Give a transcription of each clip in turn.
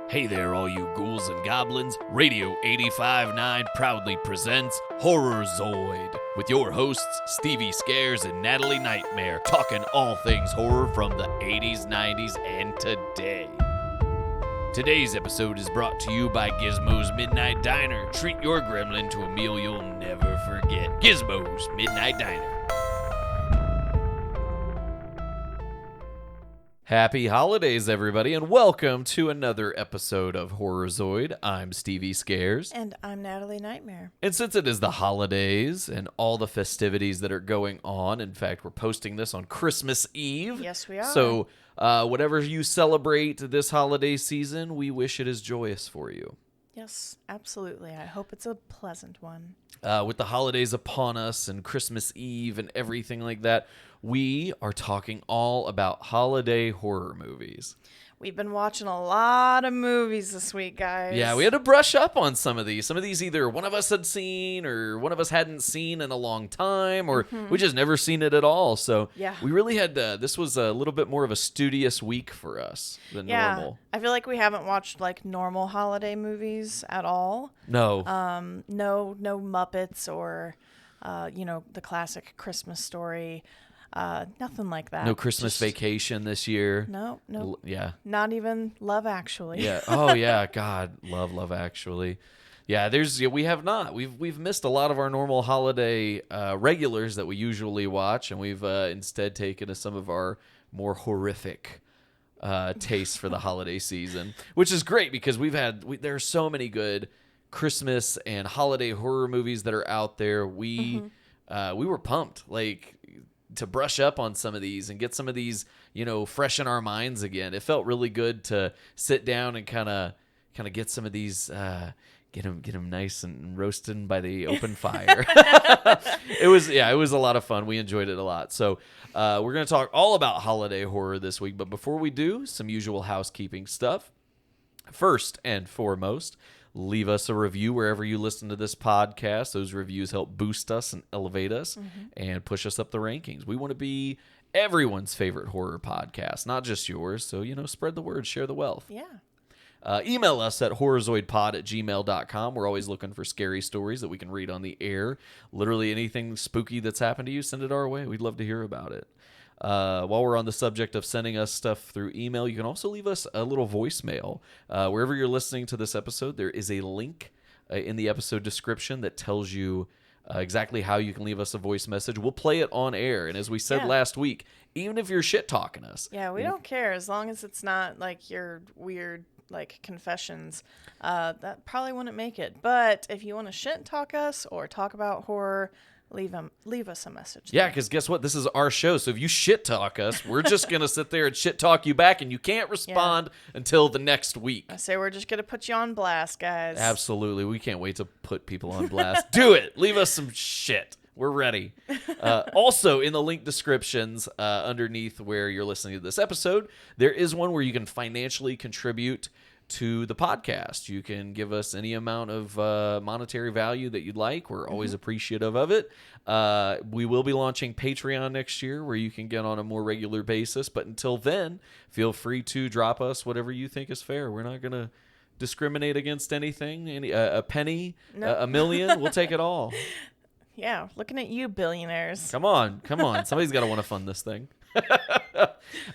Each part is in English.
Hey there, all you ghouls and goblins. Radio 85.9 proudly presents Horror Zoid with your hosts, Stevie Scares and Natalie Nightmare, talking all things horror from the 80s, 90s, and today. Today's episode is brought to you by Gizmo's Midnight Diner. Treat your gremlin to a meal you'll never forget. Gizmo's Midnight Diner. Happy holidays, everybody, and welcome to another episode of Horror Zoid. I'm Stevie Scares. And I'm Natalie Nightmare. And since it is the holidays and all the festivities that are going on, in fact, we're posting this on Christmas Eve. Yes, we are. So whatever you celebrate this holiday season, we wish it is joyous for you. Yes, absolutely. I hope it's a pleasant one. With the holidays upon us and Christmas Eve and everything like that, we are talking all about holiday horror movies. We've been watching a lot of movies this week, guys. Yeah, we had to brush up on some of these. Some of these either one of us had seen or one of us hadn't seen in a long time, or we just never seen it at all. So yeah, we really had to, this was a little bit more of a studious week for us than normal. I feel like we haven't watched like normal holiday movies at all. No. No Muppets or, the classic Christmas Story. Nothing like that. No Christmas Vacation this year. No. Yeah. Not even Love Actually. Yeah. Oh yeah. God, Love Actually. Yeah. We have not. We've missed a lot of our normal holiday regulars that we usually watch, and we've instead taken to some of our more horrific tastes for the holiday season, which is great because there are so many good Christmas and holiday horror movies that are out there. We were pumped, to brush up on some of these and get some of these, fresh in our minds again. It felt really good to sit down and kind of get some of these, get them nice and roasted by the open fire. It was a lot of fun. We enjoyed it a lot. So we're going to talk all about holiday horror this week. But before we do, some usual housekeeping stuff. First and foremost, leave us a review wherever you listen to this podcast. Those reviews help boost us and elevate us and push us up the rankings. We want to be everyone's favorite horror podcast, not just yours. So, spread the word, share the wealth. Yeah. Email us at horrorzoidpod@gmail.com. We're always looking for scary stories that we can read on the air. Literally anything spooky that's happened to you, send it our way. We'd love to hear about it. While we're on the subject of sending us stuff through email, you can also leave us a little voicemail. Wherever you're listening to this episode, there is a link in the episode description that tells you exactly how you can leave us a voice message. We'll play it on air. And as we said last week, even if you're shit-talking us. Yeah, we don't care as long as it's not like your weird confessions. That probably wouldn't make it. But if you want to shit-talk us or talk about horror, leave us a message. Yeah, because guess what? This is our show. So if you shit talk us, we're just going to sit there and shit talk you back, and you can't respond until the next week. I say we're just going to put you on blast, guys. Absolutely. We can't wait to put people on blast. Do it. Leave us some shit. We're ready. Also, in the link descriptions underneath where you're listening to this episode, there is one where you can financially contribute to the podcast. You can give us any amount of monetary value that you'd like. We're always appreciative of it. We will be launching Patreon next year where you can get on a more regular basis. But until then, feel free to drop us whatever you think is fair. We're not going to discriminate against anything. A penny, a million, we'll take it all. Yeah, looking at you, billionaires. Come on. Somebody's got to want to fund this thing.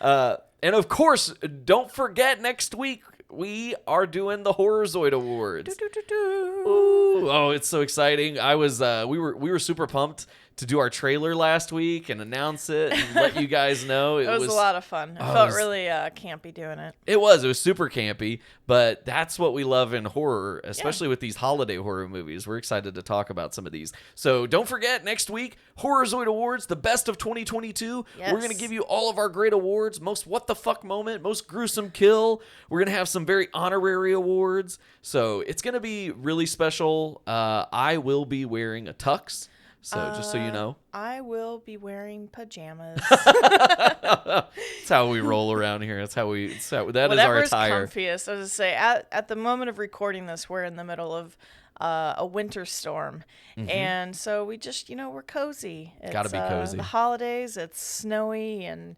And of course, don't forget next week, we are doing the Horror Zoid Awards. Ooh, oh, it's so exciting! We were super pumped to do our trailer last week and announce it and let you guys know. It was a lot of fun. It felt really campy doing it. It was super campy, but that's what we love in horror, especially with these holiday horror movies. We're excited to talk about some of these. So don't forget, next week, Horror Zoid Awards, the best of 2022. Yes. We're going to give you all of our great awards, most what the fuck moment, most gruesome kill. We're going to have some very honorary awards. So it's going to be really special. I will be wearing a tux. So just so you know, I will be wearing pajamas. That's how we roll around here. That is our attire. Whatever's comfiest. I was to say, at the moment of recording this, we're in the middle of a winter storm, and so we just, we're cozy. Gotta be cozy. The holidays. It's snowy and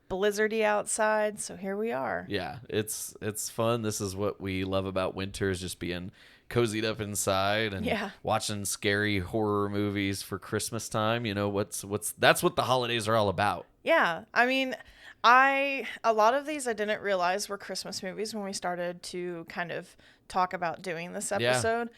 blizzardy outside, so here we are. Yeah, it's fun. This is what we love about winter, is just being cozied up inside and watching scary horror movies for Christmas time. You know, that's what the holidays are all about. Yeah, I mean, a lot of these I didn't realize were Christmas movies when we started to kind of talk about doing this episode.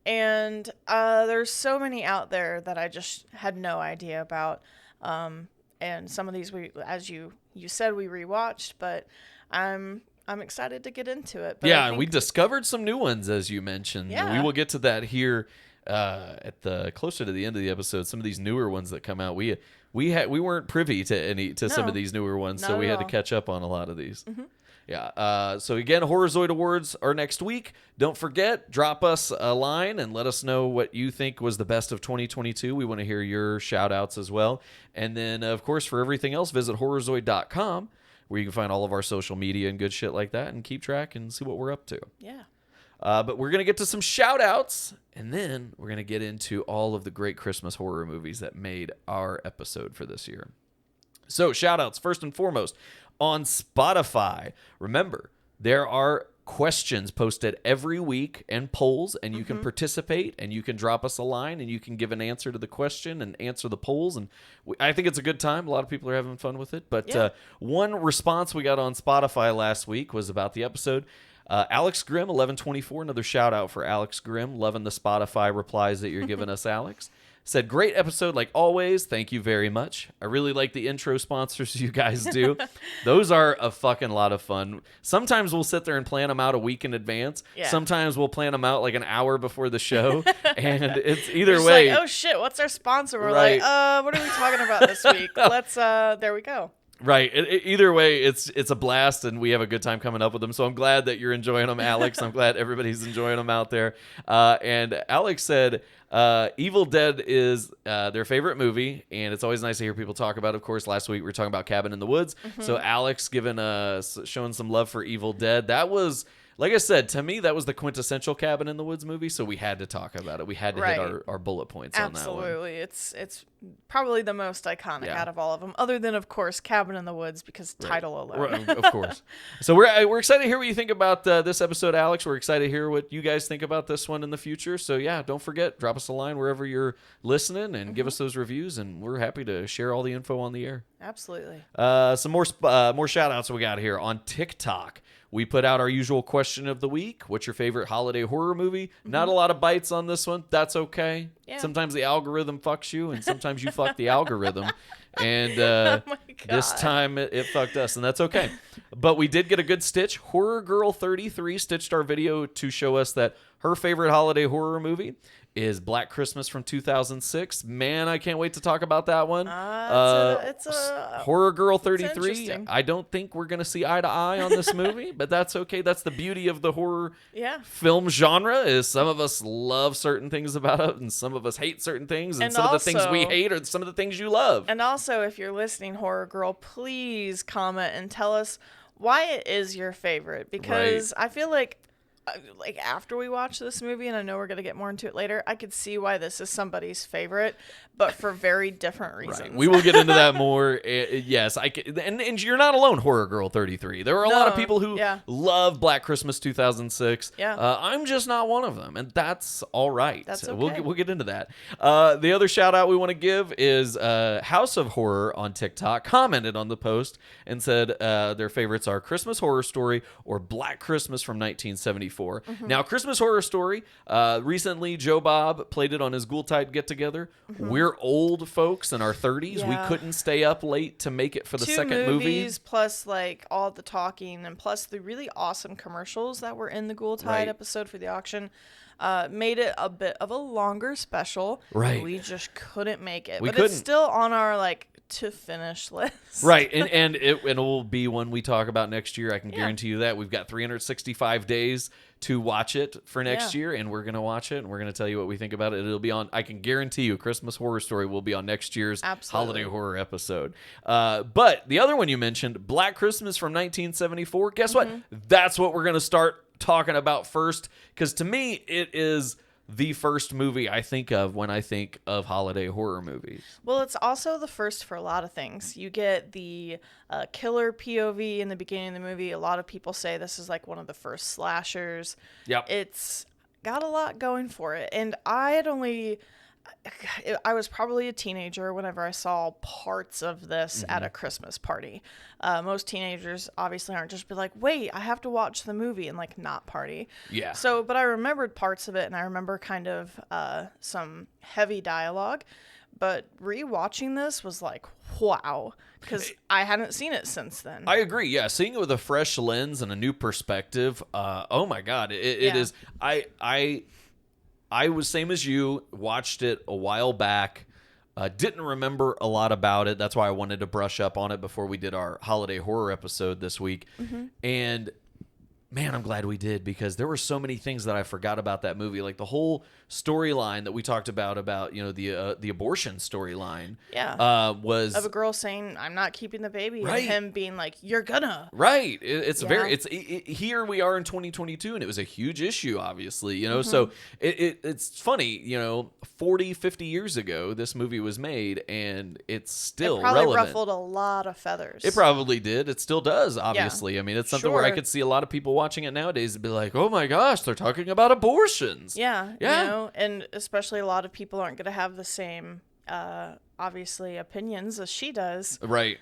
And there's so many out there that I just had no idea about. And some of these as you said, we rewatched, but I'm excited to get into it. But and we discovered some new ones, as you mentioned. Yeah. We will get to that here at the closer to the end of the episode. Some of these newer ones that come out, we weren't privy to some of these newer ones, so we had to catch up on a lot of these. Mm-hmm. Yeah. So again, Horror Zoid Awards are next week. Don't forget, drop us a line and let us know what you think was the best of 2022. We want to hear your shout outs as well. And then, of course, for everything else, visit horrorzoid.com, where you can find all of our social media and good shit like that and keep track and see what we're up to. Yeah. But we're going to get to some shout outs, and then we're going to get into all of the great Christmas horror movies that made our episode for this year. So, shout outs, first and foremost, on Spotify. Remember, there are questions posted every week and polls, and you can participate, and you can drop us a line, and you can give an answer to the question and answer the polls. And I think it's a good time. A lot of people are having fun with it. But one response we got on Spotify last week was about the episode. Alex Grimm, 1124, another shout out for Alex Grimm. Loving the Spotify replies that you're giving us, Alex. Said, great episode like always. Thank you very much. I really like the intro sponsors you guys do. Those are a fucking lot of fun. Sometimes we'll sit there and plan them out a week in advance. Yeah. Sometimes we'll plan them out like an hour before the show. And it's either way. Like, oh shit, what's our sponsor? We're like, what are we talking about this week? There we go. Right. Either way, it's a blast, and we have a good time coming up with them. So I'm glad that you're enjoying them, Alex. I'm glad everybody's enjoying them out there. And Alex said Evil Dead is their favorite movie, and it's always nice to hear people talk about it. Of course, last week we were talking about Cabin in the Woods. So Alex showing some love for Evil Dead. That was, like I said, to me, that was the quintessential Cabin in the Woods movie, so we had to talk about it. We had to hit our bullet points on that one. Absolutely. It's probably the most iconic out of all of them, other than, of course, Cabin in the Woods, because title alone. Of course. So we're excited to hear what you think about this episode, Alex. We're excited to hear what you guys think about this one in the future. So, yeah, don't forget, drop us a line wherever you're listening and give us those reviews, and we're happy to share all the info on the air. Absolutely. Some more shout-outs we got here on TikTok. We put out our usual question of the week. What's your favorite holiday horror movie? Not a lot of bites on this one. That's okay. Yeah. Sometimes the algorithm fucks you, and sometimes you fuck the algorithm. And this time it fucked us, and that's okay. But we did get a good stitch. Horror Girl 33 stitched our video to show us that her favorite holiday horror movie is Black Christmas from 2006. Man, I can't wait to talk about that one. It's Horror Girl 33. I don't think we're going to see eye to eye on this movie, but that's okay. That's the beauty of the horror film genre, is some of us love certain things about it, and some of us hate certain things, and some of the things we hate are some of the things you love. And also, if you're listening, Horror Girl, please comment and tell us why it is your favorite, because I feel like after we watch this movie, and I know we're going to get more into it later, I could see why this is somebody's favorite, but for very different reasons. Right. We will get into that more. Yes, I can, and you're not alone, Horror Girl 33. There are a lot of people who love Black Christmas 2006. Yeah. I'm just not one of them, and that's all right. That's okay. We'll get into that. The other shout out we want to give is House of Horror on TikTok commented on the post and said their favorites are Christmas Horror Story or Black Christmas from 1974. Now, Christmas Horror Story, recently Joe Bob played it on his Ghoul Tide get-together. We're old folks in our 30s. We couldn't stay up late to make it for the second movie. Plus, like, all the talking, and plus the really awesome commercials that were in the Ghoul Tide episode for the auction. Made it a bit of a longer special. Right. We just couldn't make it. But it's still on our, to finish list. Right. And it will be one we talk about next year. I can guarantee you that. We've got 365 days to watch it for next year, and we're going to watch it, and we're going to tell you what we think about it. It'll be on, I can guarantee you, Christmas Horror Story will be on next year's holiday horror episode. But the other one you mentioned, Black Christmas from 1974, guess what? That's what we're going to start talking about first, because to me, it is the first movie I think of when I think of holiday horror movies. Well, it's also the first for a lot of things. You get the killer POV in the beginning of the movie. A lot of people say this is like one of the first slashers. Yep. It's got a lot going for it. And I was probably a teenager whenever I saw parts of this at a Christmas party. Most teenagers obviously aren't just be like, wait, I have to watch the movie and like not party. Yeah. So, but I remembered parts of it, and I remember kind of some heavy dialogue. But rewatching this was like, wow, because I hadn't seen it since then. I agree. Yeah, seeing it with a fresh lens and a new perspective. Oh my God, it Yeah. is. I was same as you. Watched it a while back. Didn't remember a lot about it. That's why I wanted to brush up on it before we did our holiday horror episode this week. And man, I'm glad we did, because there were so many things that I forgot about that movie, like the whole storyline that we talked about the abortion storyline. Yeah. Was of a girl saying, I'm not keeping the baby, Right. and him being like, you're gonna. right. Yeah. Here we are in 2022, and it was a huge issue, obviously, so it's funny, 40, 50 years ago, this movie was made, and it's still It probably relevant. ruffled a lot of feathers. It probably did. It still does, obviously. I mean, it's something where I Sure. could see a lot of people watching it nowadays and be like, oh my gosh, they're talking about abortions. Yeah. Yeah. And especially a lot of people aren't going to have the same, obviously, opinions as she does. Right.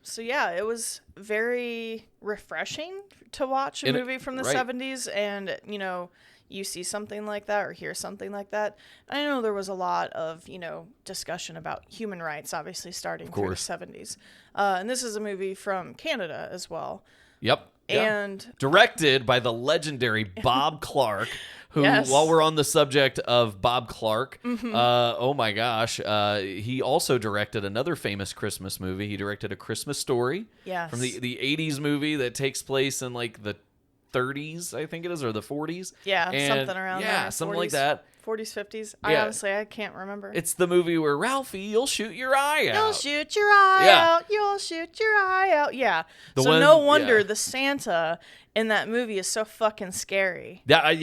So yeah, it was very refreshing to watch a And movie from the right. 70s, and you see something like that or hear something like that. I know there was a lot of discussion about human rights, obviously starting through the course. 70s, and this is a movie from Canada as well. Yep. Yeah. And directed by the legendary Bob Clark, who, Yes. while we're on the subject of Bob Clark, oh my gosh, he also directed another famous Christmas movie. He directed A Christmas Story. Yes. From the 80s movie that takes place in like the 30s, I think it is, or the 40s. yeah, And something around there. yeah, something like 40s, that. 40s, 50s. Yeah. I can't remember. It's the movie where Ralphie, you'll shoot your eye out. You'll shoot your eye Yeah. out. You'll shoot your eye out. Yeah. The So one- no wonder yeah. the Santa in that movie is so fucking scary. I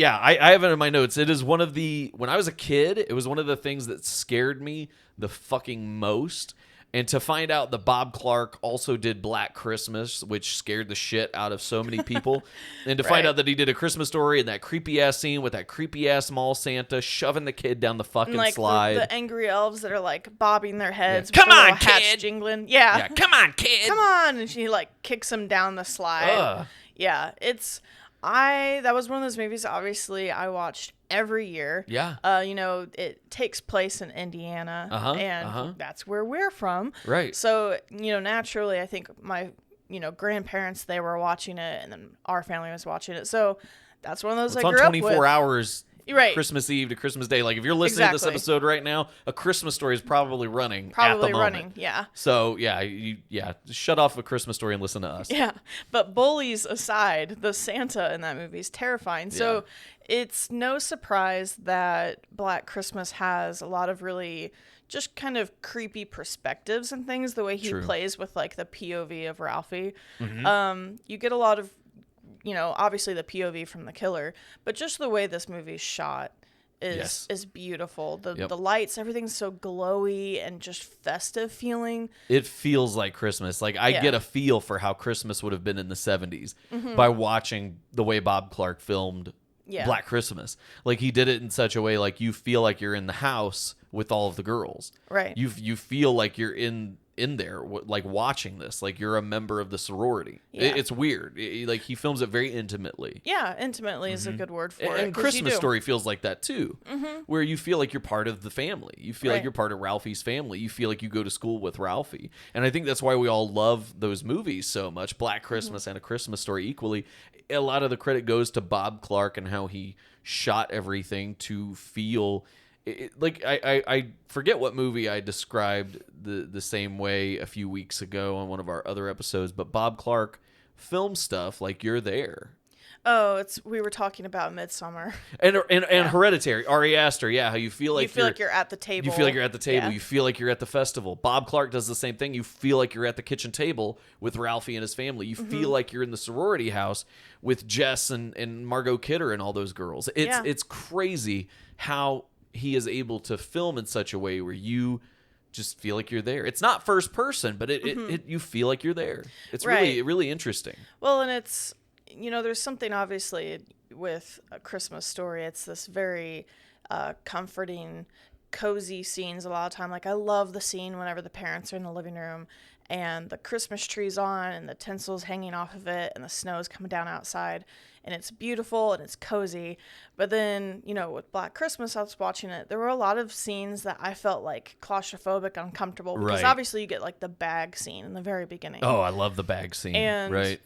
have it in my notes. It is one of when I was a kid, it was one of the things that scared me the fucking most. And to find out that Bob Clark also did Black Christmas, which scared the shit out of so many people. And to find Right. out that he did A Christmas Story and that creepy ass scene with that creepy ass mall Santa shoving the kid down the fucking And like slide. the angry elves that are like bobbing their heads. Come with the on, little hats kid. jingling. yeah, come on, kid. Come on. And she like kicks him down the slide. Ugh. Yeah. That was one of those movies, obviously, I watched every year. Yeah. It takes place in Indiana, Uh-huh, and that's where we're from. Right. So, naturally, I think my, grandparents, they were watching it, and then our family was watching it. So that's one of those It's I on grew up 24 with. Hours. Right. Christmas Eve to Christmas Day. Like if you're listening to this Exactly. episode right now, A Christmas Story is probably running. Probably at the running, moment. yeah. So just shut off A Christmas Story and listen to us. Yeah. But bullies aside, the Santa in that movie is terrifying. So it's no surprise that Black Christmas has a lot of really just kind of creepy perspectives and things, the way he True. plays with like the POV of Ralphie. Mm-hmm. You get a lot of, obviously the POV from the killer, but just the way this movie's shot is beautiful. The lights, everything's so glowy and just festive feeling. It feels like Christmas. Like I get a feel for how Christmas would have been in the 70s by watching the way Bob Clark filmed Black Christmas. Like he did it in such a way like you feel like you're in the house with all of the girls. Right. You feel like you're in there like watching this, like you're a member of the sorority. It's weird. Like he films it very intimately. Yeah, intimately is a good word for it. And 'cause Christmas you do. Story feels like that too, where you feel like you're part of the family. You feel like Right. you're part of Ralphie's family. You feel like you go to school with Ralphie. And I think that's why we all love those movies so much, Black Christmas and A Christmas Story equally. A lot of the credit goes to Bob Clark and how he shot everything to feel... like I forget what movie I described the same way a few weeks ago on one of our other episodes, but Bob Clark filmed stuff like you're there. Oh, we were talking about Midsummer. And Yeah. Hereditary. Ari Aster, yeah, how you feel like You feel like you're at the table. you feel like you're at the table. Yeah. You feel like you're at the festival. Bob Clark does the same thing. You feel like you're at the kitchen table with Ralphie and his family. You feel like you're in the sorority house with Jess and Margot Kidder and all those girls. It's crazy how he is able to film in such a way where you just feel like you're there. It's not first person, but it you feel like you're there. It's Right. really interesting. Well, and it's, there's something obviously with A Christmas Story. It's this very comforting, cozy scenes a lot of time. Like, I love the scene whenever the parents are in the living room and the Christmas tree's on and the tinsel's hanging off of it and the snow's coming down outside. And it's beautiful and it's cozy. But then, with Black Christmas, I was watching it. There were a lot of scenes that I felt like claustrophobic, uncomfortable. Because Right. obviously you get like the bag scene in the very beginning. Oh, I love the bag scene. And right.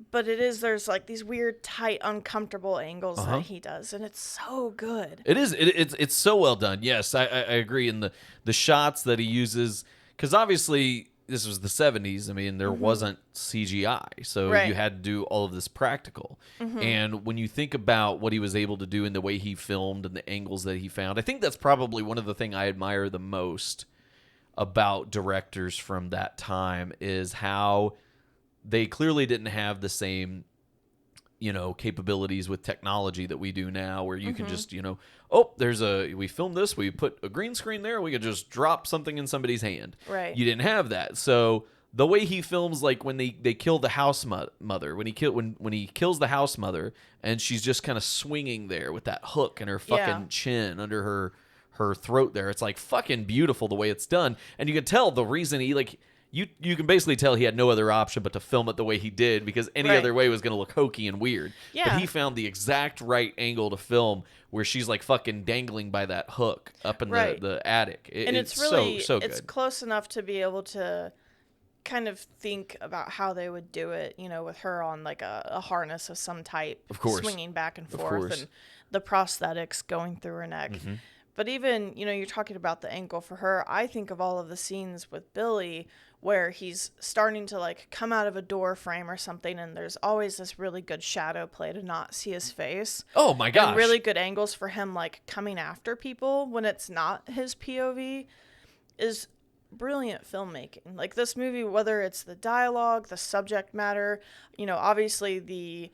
But there's like these weird, tight, uncomfortable angles that he does, and it's so good. It is. It's so well done. Yes, I agree. And the shots that he uses, because obviously this was the 70s. I mean, there wasn't CGI, so Right. you had to do all of this practical. And when you think about what he was able to do and the way he filmed and the angles that he found, I think that's probably one of the things I admire the most about directors from that time is how they clearly didn't have the same, capabilities with technology that we do now, where you can just, we filmed this, we put a green screen there, we could just drop something in somebody's hand. Right. You didn't have that. So the way he films, like when they kill the house mother, when he kills the house mother, and she's just kind of swinging there with that hook and her fucking chin under her throat there, it's like fucking beautiful the way it's done, and you can tell the reason he like. You can basically tell he had no other option but to film it the way he did, because any Right. other way was going to look hokey and weird. Yeah. But he found the exact right angle to film where she's like fucking dangling by that hook up in Right. the attic. And it's really so good. it's close enough to be able to kind of think about how they would do it, with her on like a harness of some type, Of course. swinging back and Of forth, course. and the prosthetics going through her neck. But even, you're talking about the angle for her. I think of all of the scenes with Billy where he's starting to like come out of a door frame or something, and there's always this really good shadow play to not see his face. Oh my gosh. And really good angles for him like coming after people when it's not his POV is brilliant filmmaking. Like, this movie, whether it's the dialogue, the subject matter, obviously the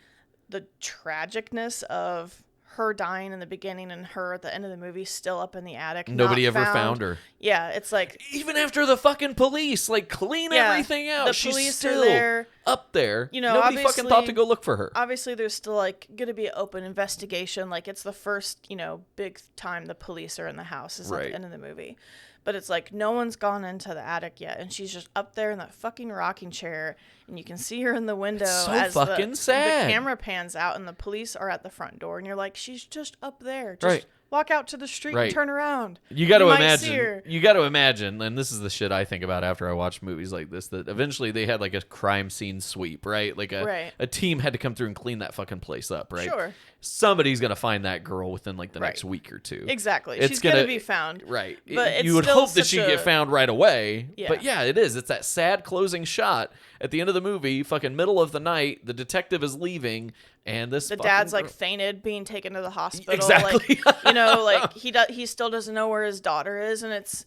tragicness of her dying in the beginning and her at the end of the movie still up in the attic. Nobody not ever found her. Yeah, it's like, Even after the fucking police like clean Yeah, everything out, the she's police are still there. up there. You know, Nobody fucking thought to obviously- go look for her. obviously there's still like gonna be an open investigation. Like, it's the first, big time the police are in the house is at Right. the end of the movie. But it's like no one's gone into the attic yet, and she's just up there in that fucking rocking chair, and you can see her in the window so as fucking the sad. camera pans out, and the police are at the front door, and you're like, she's just up there. Just Right. walk out to the street Right. and turn around. You got to might see her. imagine. You got to imagine, and this is the shit I think about after I watch movies like this. That eventually they had like a crime scene sweep, right? Like Right. a team had to come through and clean that fucking place up, right? Sure. Somebody's gonna find that girl within like the Right. next week or two. Exactly. It's She's gonna be found. right. But it's you would still hope that such she'd a- get found right away. Yeah. But yeah, it is. It's that sad closing shot at the end of the movie. Fucking middle of the night, the detective is leaving, and this The fucking dad's like girl- fainted, being taken to the hospital. Exactly. Like, like he still doesn't know where his daughter is, and it's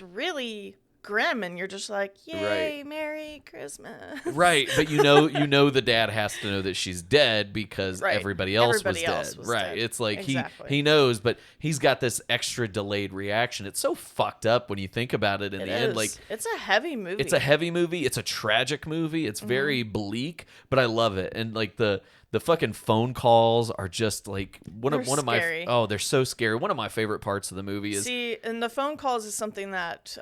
really grim, and you're just like, yay, Right. Merry Christmas. Right, but you know the dad has to know that she's dead because Right. everybody else Everybody was else dead. was Right. dead. It's like Exactly. he knows, but he's got this extra delayed reaction. It's so fucked up when you think about it in It the end. is. Like, It's a heavy movie. it's a heavy movie, it's a tragic movie, it's very bleak, but I love it. And like the fucking phone calls are just like one They're of scary. they're so scary. One of my favorite parts of the movie is See, and the phone calls is something that,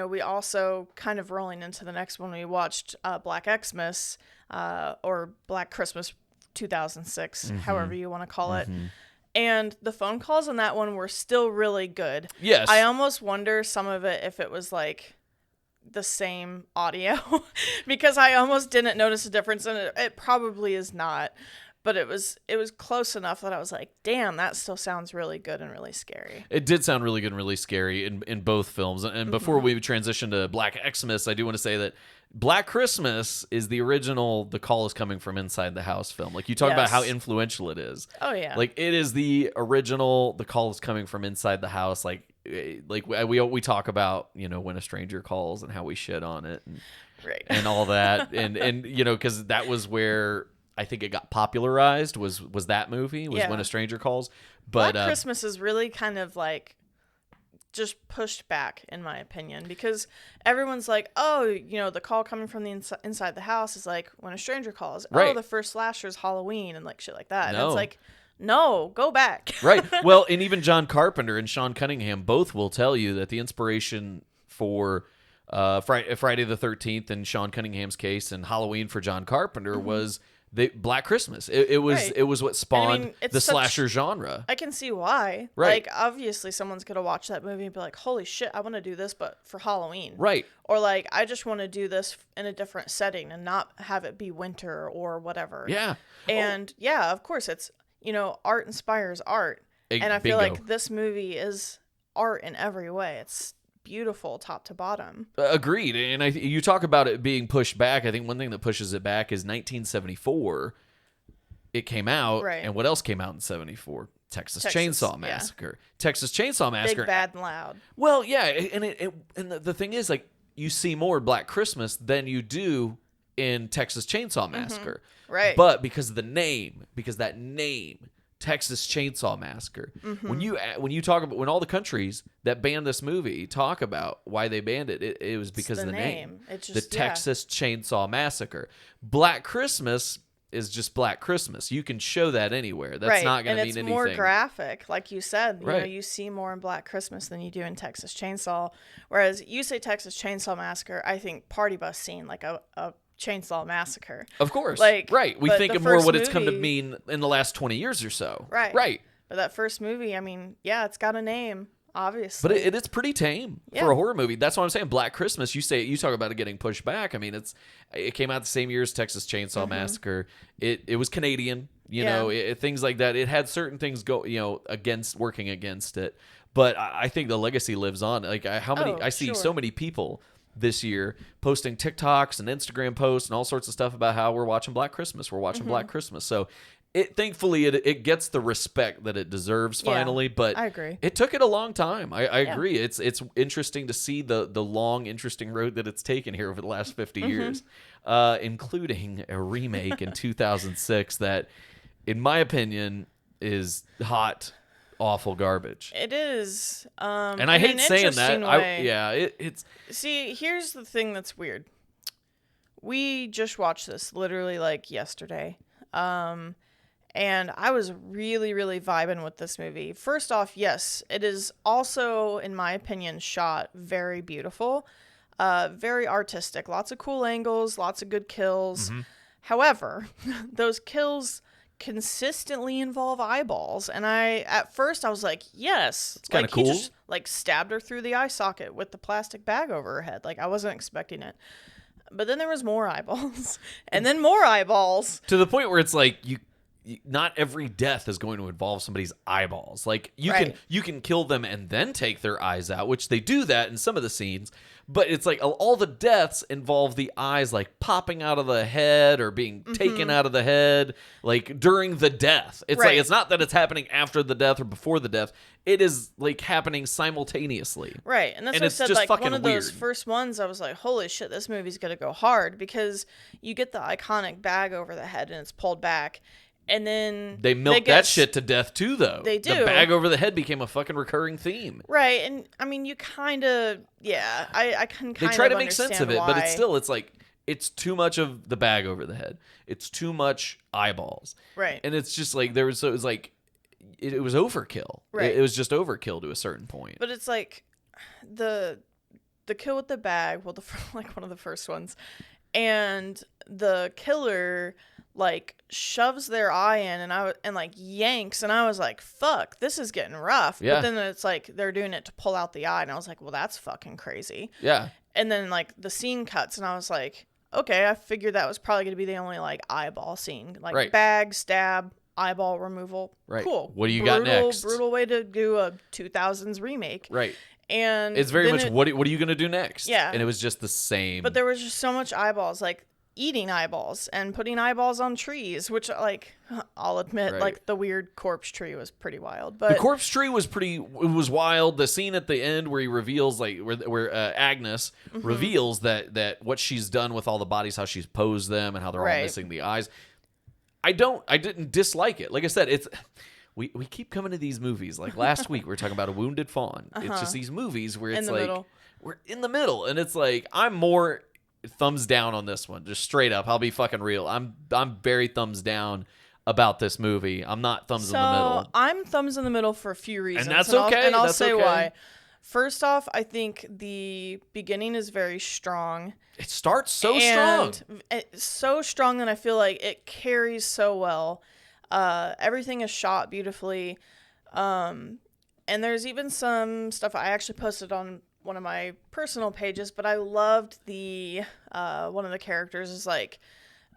we also kind of rolling into the next one. We watched Black Xmas, or Black Christmas 2006, Mm-hmm. however you want to call it. And the phone calls on that one were still really good. Yes. I almost wonder some of it if it was like the same audio because I almost didn't notice a difference, and it probably is not. but it was close enough that I was like, damn, that still sounds really good and really scary. It did sound really good and really scary in both films. And before we transition to Black Xmas, I do want to say that Black Christmas is the original The Call is Coming from Inside the House film. Like, you talk about how influential it is. Oh, yeah. Like, it is the original The Call is Coming from Inside the House. Like we talk about, When a Stranger Calls and how we shit on it and all that. and because that was where I think it got popularized was that movie, When a Stranger Calls. But Black Christmas is really kind of like just pushed back, in my opinion, because everyone's like, oh, the call coming from the inside the house is like When a Stranger Calls. Right. Oh, the first slasher is Halloween and like shit like that. No. And it's like, no, go back. Right. Well, and even John Carpenter and Sean Cunningham both will tell you that the inspiration for Friday the 13th in Sean Cunningham's case and Halloween for John Carpenter was Black Christmas. It was Right. it was what spawned it's the such- slasher genre. I can see why. Right. Like, obviously, someone's going to watch that movie and be like, holy shit, I want to do this, but for Halloween. Right. Or, like, I just want to do this in a different setting and not have it be winter or whatever. Yeah. And, yeah, of course, it's, art inspires art. And I feel Bingo. like this movie is art in every way. It's beautiful top to bottom. Agreed. And you talk about it being pushed back. I think one thing that pushes it back is 1974. It came out. Right. And what else came out in 74? Texas Texas, Chainsaw yeah. Massacre. Texas Chainsaw Massacre. Big, bad, and loud. Well, yeah, and the thing is, like, you see more Black Christmas than you do in Texas Chainsaw Massacre. Right. But because of that name, Texas Chainsaw Massacre. When you talk about, when all the countries that banned this movie talk about why they banned it, it was because of the name. It's The just, Texas Chainsaw Massacre. Black Christmas is just Black Christmas. You can show that anywhere. That's right. not going to mean And anything. it's more graphic, like you said. Right. You see more in Black Christmas than you do in Texas Chainsaw. Whereas you say Texas Chainsaw Massacre, I think party bus scene, like a chainsaw massacre. Of course. Like, right. We but think the of more first what it's come to movie- mean in the last 20 years or so. Right. Right. But that first movie, I mean, yeah, it's got a name, obviously. But it's pretty tame Yeah. for a horror movie. That's what I'm saying. Black Christmas, you talk about it getting pushed back. I mean, it came out the same year as Texas Chainsaw Massacre. It was Canadian, things like that. It had certain things working against it. But I think the legacy lives on. Like, I see so many people this year posting TikToks and Instagram posts and all sorts of stuff about how we're watching Black Christmas. We're watching Black Christmas. So thankfully it gets the respect that it deserves finally, but I agree. it took it a long time. I agree. It's interesting to see the long, interesting road that it's taken here over the last 50 years, including a remake in 2006 that, in my opinion, is hot, awful garbage. It is. And I in hate an saying that. interesting way. It's See, here's the thing that's weird. We just watched this literally like yesterday. And I was really, really vibing with this movie. First off, yes, it is also, in my opinion, shot very beautiful, very artistic. Lots of cool angles, lots of good kills. However, those kills consistently involve eyeballs, and at first I was like, yes, it's kinda cool. He just like stabbed her through the eye socket with the plastic bag over her head. Like, I wasn't expecting it. But then there was more eyeballs, and then more eyeballs, to the point where it's like not every death is going to involve somebody's eyeballs. Like, you can kill them and then take their eyes out, which they do that in some of the scenes. But it's like all the deaths involve the eyes like popping out of the head or being taken out of the head, like during the death. It's like, it's not that it's happening after the death or before the death. It is like happening simultaneously. right? And that's And what I it's said. just Like, fucking one of those weird. first ones, I was like, holy shit, this movie's gonna go hard, because you get the iconic bag over the head and it's pulled back. And then They milk that shit to death too, though. They The do. bag over the head became a fucking recurring theme. Right, and I mean, you kind of, I can kind They of try to make sense of understand it, but why. it's like it's too much of the bag over the head. It's too much eyeballs. Right. And it's just like it was overkill. Right. It was just overkill to a certain point. But it's like the kill with the bag, well, like one of the first ones, and the killer like shoves their eye in and like yanks, and I was like, fuck, this is getting rough. Yeah. But then it's like they're doing it to pull out the eye, and I was like, well, that's fucking crazy. Yeah. And then like the scene cuts, and I was like, okay, I figured that was probably going to be the only like eyeball scene, like Right. bag, stab, eyeball removal. Right. Cool. What do you got next? Brutal way to do a 2000s remake. Right. And It's very then much what are you going to do next? Yeah. And it was just the same. But there was just so much eyeballs, like eating eyeballs and putting eyeballs on trees, which, like, I'll admit, Right. like the weird corpse tree was pretty wild. But the corpse tree was it was wild. The scene at the end where he reveals, like, where Agnes reveals that what she's done with all the bodies, how she's posed them, and how they're all Right. missing the eyes. I didn't dislike it. Like I said, it's we keep coming to these movies. Like last week, we were talking about A Wounded Fawn. It's just these movies where it's like middle. we're in the middle, and it's like I'm more thumbs down on this one, just straight up. I'll be fucking real. I'm very thumbs down about this movie. I'm not thumbs in the middle. I'm thumbs in the middle for a few reasons. And that's okay. And I'll That's say okay. why. First off, I think the beginning is very strong. It starts so strong. It's so strong that I feel like it carries so well. Everything is shot beautifully. And there's even some stuff I actually posted on one of my personal pages, but I loved the one of the characters is like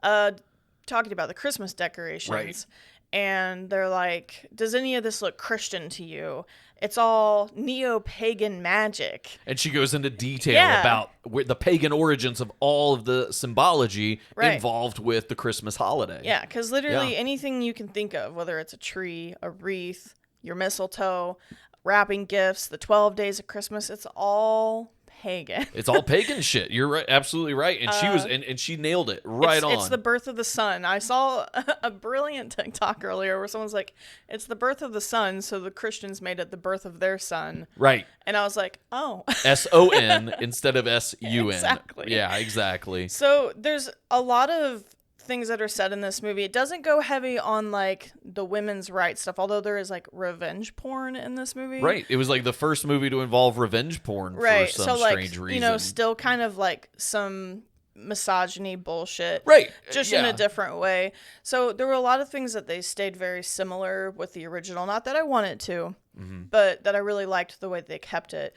talking about the Christmas decorations. Right. And they're like, does any of this look Christian to you? It's all neo-pagan magic. And she goes into detail Yeah. about the pagan origins of all of the symbology Right. involved with the Christmas holiday. Yeah, because literally Yeah. anything you can think of, whether it's a tree, a wreath, your mistletoe, wrapping gifts, the 12 days of Christmas, it's all pagan. It's all pagan shit. You're right, absolutely right. And she was, and she nailed it right on. It's the birth of the sun. I saw a brilliant TikTok earlier where someone's like, it's the birth of the sun, so the Christians made it the birth of their son. Right. And I was like, oh. SON instead of SUN. Exactly. Yeah, exactly. So there's a lot of things that are said in this movie. It doesn't go heavy on like the women's rights stuff, although there is like revenge porn in this movie. Right. It was like the first movie to involve revenge porn Right. for some So like, strange reason. you know, still kind of like some misogyny bullshit. Right. Just Yeah. in a different way. So there were a lot of things that they stayed very similar with the original. Not that I wanted to, but that I really liked the way they kept it.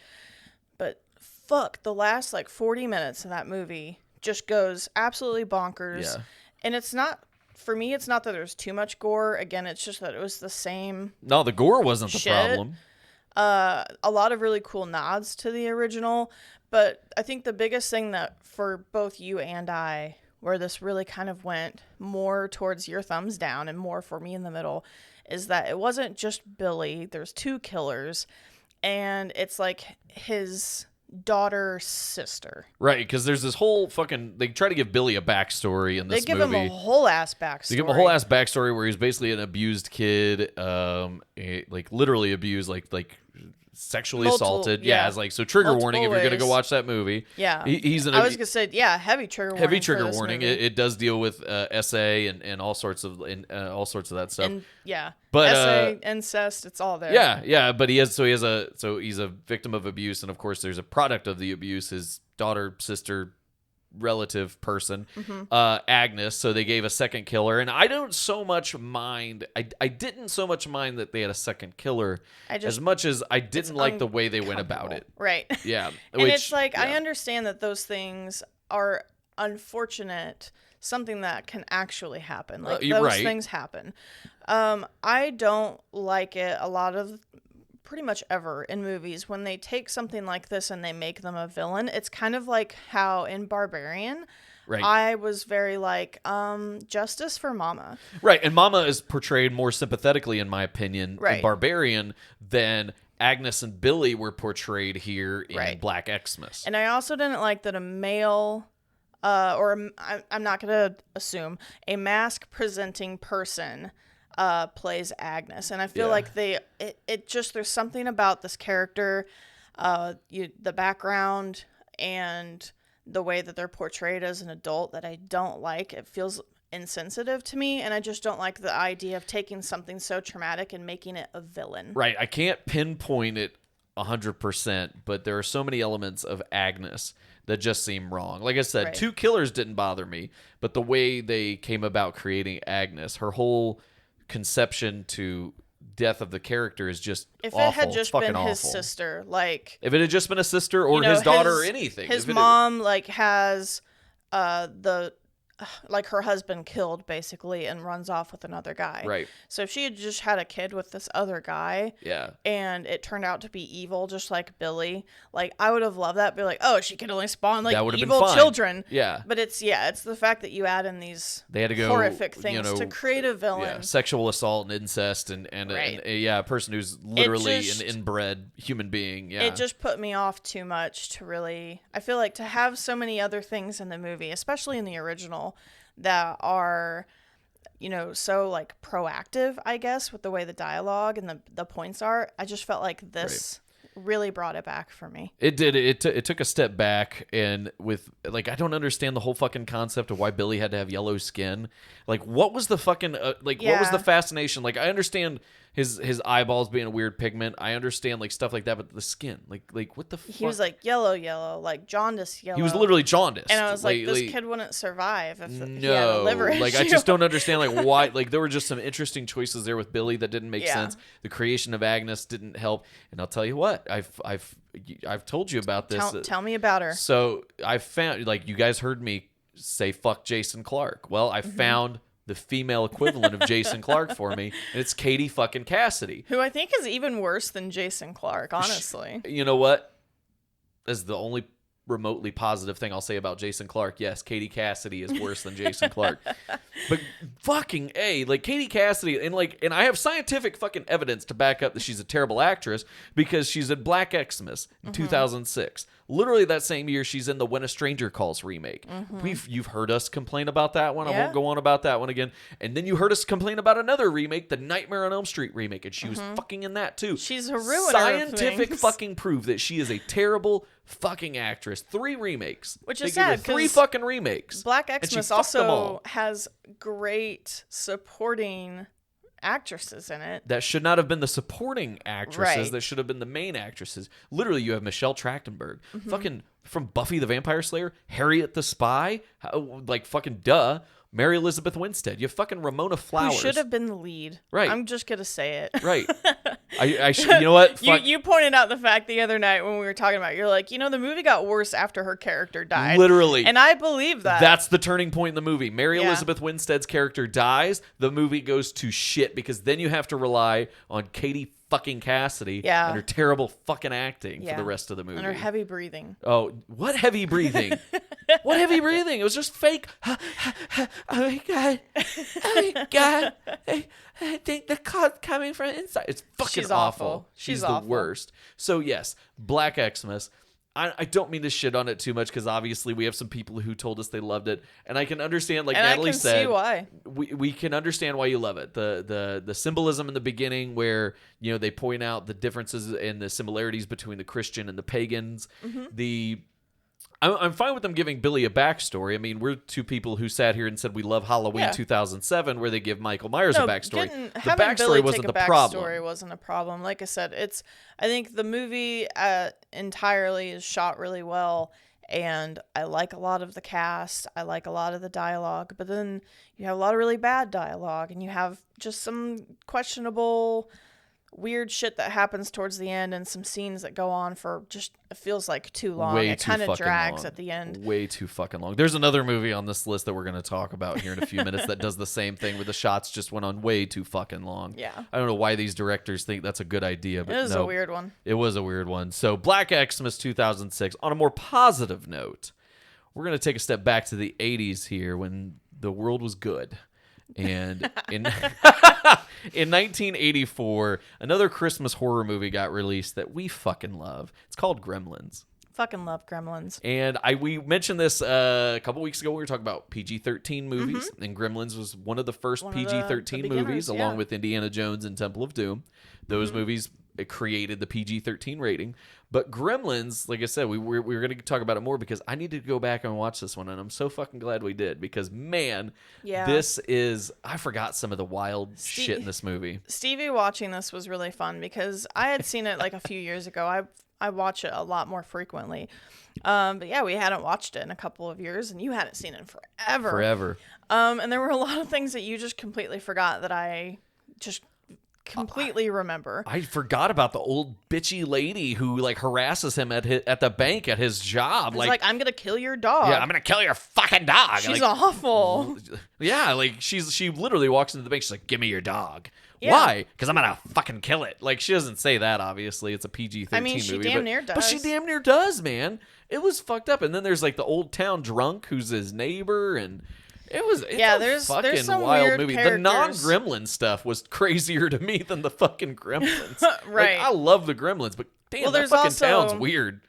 But fuck, the last like 40 minutes of that movie just goes absolutely bonkers. Yeah. And it's not, for me, it's not that there's too much gore. Again, it's just that it was the same. No, the gore wasn't the Shit. problem. A lot of really cool nods to the original. But I think the biggest thing that for both you and I, where this really kind of went more towards your thumbs down and more for me in the middle, is that it wasn't just Billy. There's two killers. And it's like his daughter's sister. Right, because there's this whole fucking... They try to give Billy a backstory in this They give movie. him a whole ass backstory. They give him a whole ass backstory where he's basically an abused kid, like literally abused, like sexually Multiple- assaulted. yeah. It's like, so trigger Multiple warning if you're gonna go ways. watch that movie. Yeah. He's an I was going to say, yeah, heavy trigger warning. heavy for trigger this warning. movie. It does deal with SA and all sorts of that stuff. And yeah, But, SA, incest, it's all there. Yeah, but he's a victim of abuse, and of course there's a product of the abuse, his daughter, sister, relative person, Agnes. So they gave a second killer, and I don't so much mind. I didn't so much mind that they had a second killer, as much as I didn't like the way they went about it. Right. Yeah, And it's like, I yeah. understand that those things are unfortunate, something that can actually happen. Like you're those right. things happen. I don't like it a lot of pretty much ever in movies when they take something like this and they make them a villain. It's kind of like how in Barbarian, Right. I was very like, justice for Mama. Right, and Mama is portrayed more sympathetically, in my opinion, in Right. Barbarian than Agnes and Billy were portrayed here in Right. Black Xmas. And I also didn't like that a male, I'm not going to assume, a mask presenting person plays Agnes. And I feel Yeah. like it just, there's something about this character, the background and the way that they're portrayed as an adult that I don't like. It feels insensitive to me, and I just don't like the idea of taking something so traumatic and making it a villain. Right, I can't pinpoint it 100%, but there are so many elements of Agnes that just seem wrong. Like I said, Right. two killers didn't bother me, but the way they came about creating Agnes, her whole conception to death of the character is just If awful. it had It's just fucking been his awful. sister, like... If it had just been a sister or you know, his daughter or anything. His if it had- mom like has the like her husband killed basically and runs off with another guy. Right. So if she had just had a kid with this other guy, Yeah. and it turned out to be evil, just like Billy, like I would have loved that. Be like, oh, she could only spawn like That would have been evil fine. children. Yeah. But it's the fact that you add in these They had to go horrific things to create a villain. Yeah, sexual assault and incest and Right. a person who's literally just- an inbred human being. Yeah. It just put me off too much to really. I feel like to have so many other things in the movie, especially in the original, that are, so like proactive, I guess, with the way the dialogue and the points are. I just felt like this really brought it back for me. It did. It took a step back, and with like I don't understand the whole fucking concept of why Billy had to have yellow skin. Like, what was the fucking what was the fascination? Like, I understand his eyeballs being a weird pigment. I understand like stuff like that, but the skin, like what the fuck? He was like yellow, like jaundice yellow. He was literally jaundiced. And I was like, this kid wouldn't survive if he had a no, liver issue. like I just don't understand like why. Like there were just some interesting choices there with Billy that didn't make Yeah. sense. The creation of Agnes didn't help, and I'll tell you what, I've told you about this. Tell me about her. So I found, like, you guys heard me say fuck Jason Clarke. Well, I found the female equivalent of Jason Clarke for me, and it's Katie fucking Cassidy. Who I think is even worse than Jason Clarke, honestly. You know what? That's the only remotely positive thing I'll say about Jason Clarke. Yes, Katie Cassidy is worse than Jason Clarke. But fucking A, like Katie Cassidy, and I have scientific fucking evidence to back up that she's a terrible actress because she's in Black Xmas in 2006. Literally that same year, she's in the When a Stranger Calls remake. You've heard us complain about that one. I Yeah. won't go on about that one again. And then you heard us complain about another remake, the Nightmare on Elm Street remake, and she was fucking in that too. She's a ruiner of Scientific things. fucking proof that she is a terrible fucking actress. 3 remakes. Which They is gave her sad, 3 'cause fucking remakes. Black And she Xmas fucked them all. also has great supporting actresses in it. That should not have been the supporting actresses. Right. That should have been the main actresses. Literally, you have Michelle Trachtenberg, Mm-hmm. fucking from Buffy the Vampire Slayer, Harriet the Spy, like fucking duh, Mary Elizabeth Winstead. You have fucking Ramona Flowers. Who should have been the lead. Right. I'm just going to say it. Right. I should. You know what? Fuck. You pointed out the fact the other night when we were talking about it. You're like, the movie got worse after her character died. Literally. And I believe that. That's the turning point in the movie. Mary Yeah. Elizabeth Winstead's character dies. The movie goes to shit because then you have to rely on Katie fucking Cassidy Yeah. and her terrible fucking acting for Yeah. the rest of the movie. And her heavy breathing. Oh, what heavy breathing? What heavy breathing? It was just fake. Oh my god! Oh my god! I think the card's coming from inside. It's fucking She's awful. awful. She's the awful. worst. So yes, Black Xmas. I don't mean to shit on it too much because obviously we have some people who told us they loved it, and I can understand, like And Natalie I can said, see why. we can understand why you love it. The symbolism in the beginning where they point out the differences and the similarities between the Christian and the pagans. Mm-hmm. I'm fine with them giving Billy a backstory. I mean, we're two people who sat here and said we love Halloween Yeah. 2007, where they give Michael Myers a backstory. The Having backstory Billy wasn't take the a problem. backstory wasn't a problem. Like I said, I think the movie entirely is shot really well, and I like a lot of the cast. I like a lot of the dialogue, but then you have a lot of really bad dialogue, and you have just some questionable, weird shit that happens towards the end, and some scenes that go on for just it feels like too long. Way It too kind of fucking drags long. at the end. Way too fucking long. There's another movie on this list that we're going to talk about here in a few minutes that does the same thing, where the shots just went on way too fucking long. Yeah. I don't know why these directors think that's a good idea, but It is no, a weird one. It was a weird one. So Black Xmas 2006. On a more positive note, we're going to take a step back to the 80s here when the world was good. And in 1984, another Christmas horror movie got released that we fucking love. It's called Gremlins. Fucking love Gremlins. And we mentioned this a couple weeks ago when we were talking about PG-13 movies, and Gremlins was one of the first One of the PG-13 beginners, movies, yeah. along with Indiana Jones and Temple of Doom. Those movies created the PG-13 rating. But Gremlins, like I said, we were going to talk about it more because I needed to go back and watch this one, and I'm so fucking glad we did because, man, Yeah. this is... I forgot some of the wild shit in this movie. Stevie watching this was really fun because I had seen it like a few years ago. I watch it a lot more frequently. But yeah, we hadn't watched it in a couple of years, and you hadn't seen it in forever. Forever. And there were a lot of things that you just completely forgot that I just completely remember. I forgot about the old bitchy lady who like harasses him at the bank at his job. It's like, I'm gonna kill your dog. yeah, I'm gonna kill your fucking dog. She's like, awful. Yeah, like she literally walks into the bank. She's like, "Give me your dog." Yeah. Why? Because I'm gonna fucking kill it. Like she doesn't say that. Obviously, it's a PG-13 I mean, she movie. damn near does. But she damn near does, man. It was fucked up. And then there's like the old town drunk who's his neighbor, and it's there's fucking some wild weird movie. characters. The non-Gremlin stuff was crazier to me than the fucking Gremlins. Right. Like, I love the Gremlins, but damn, Well, that there's fucking also- town's weird.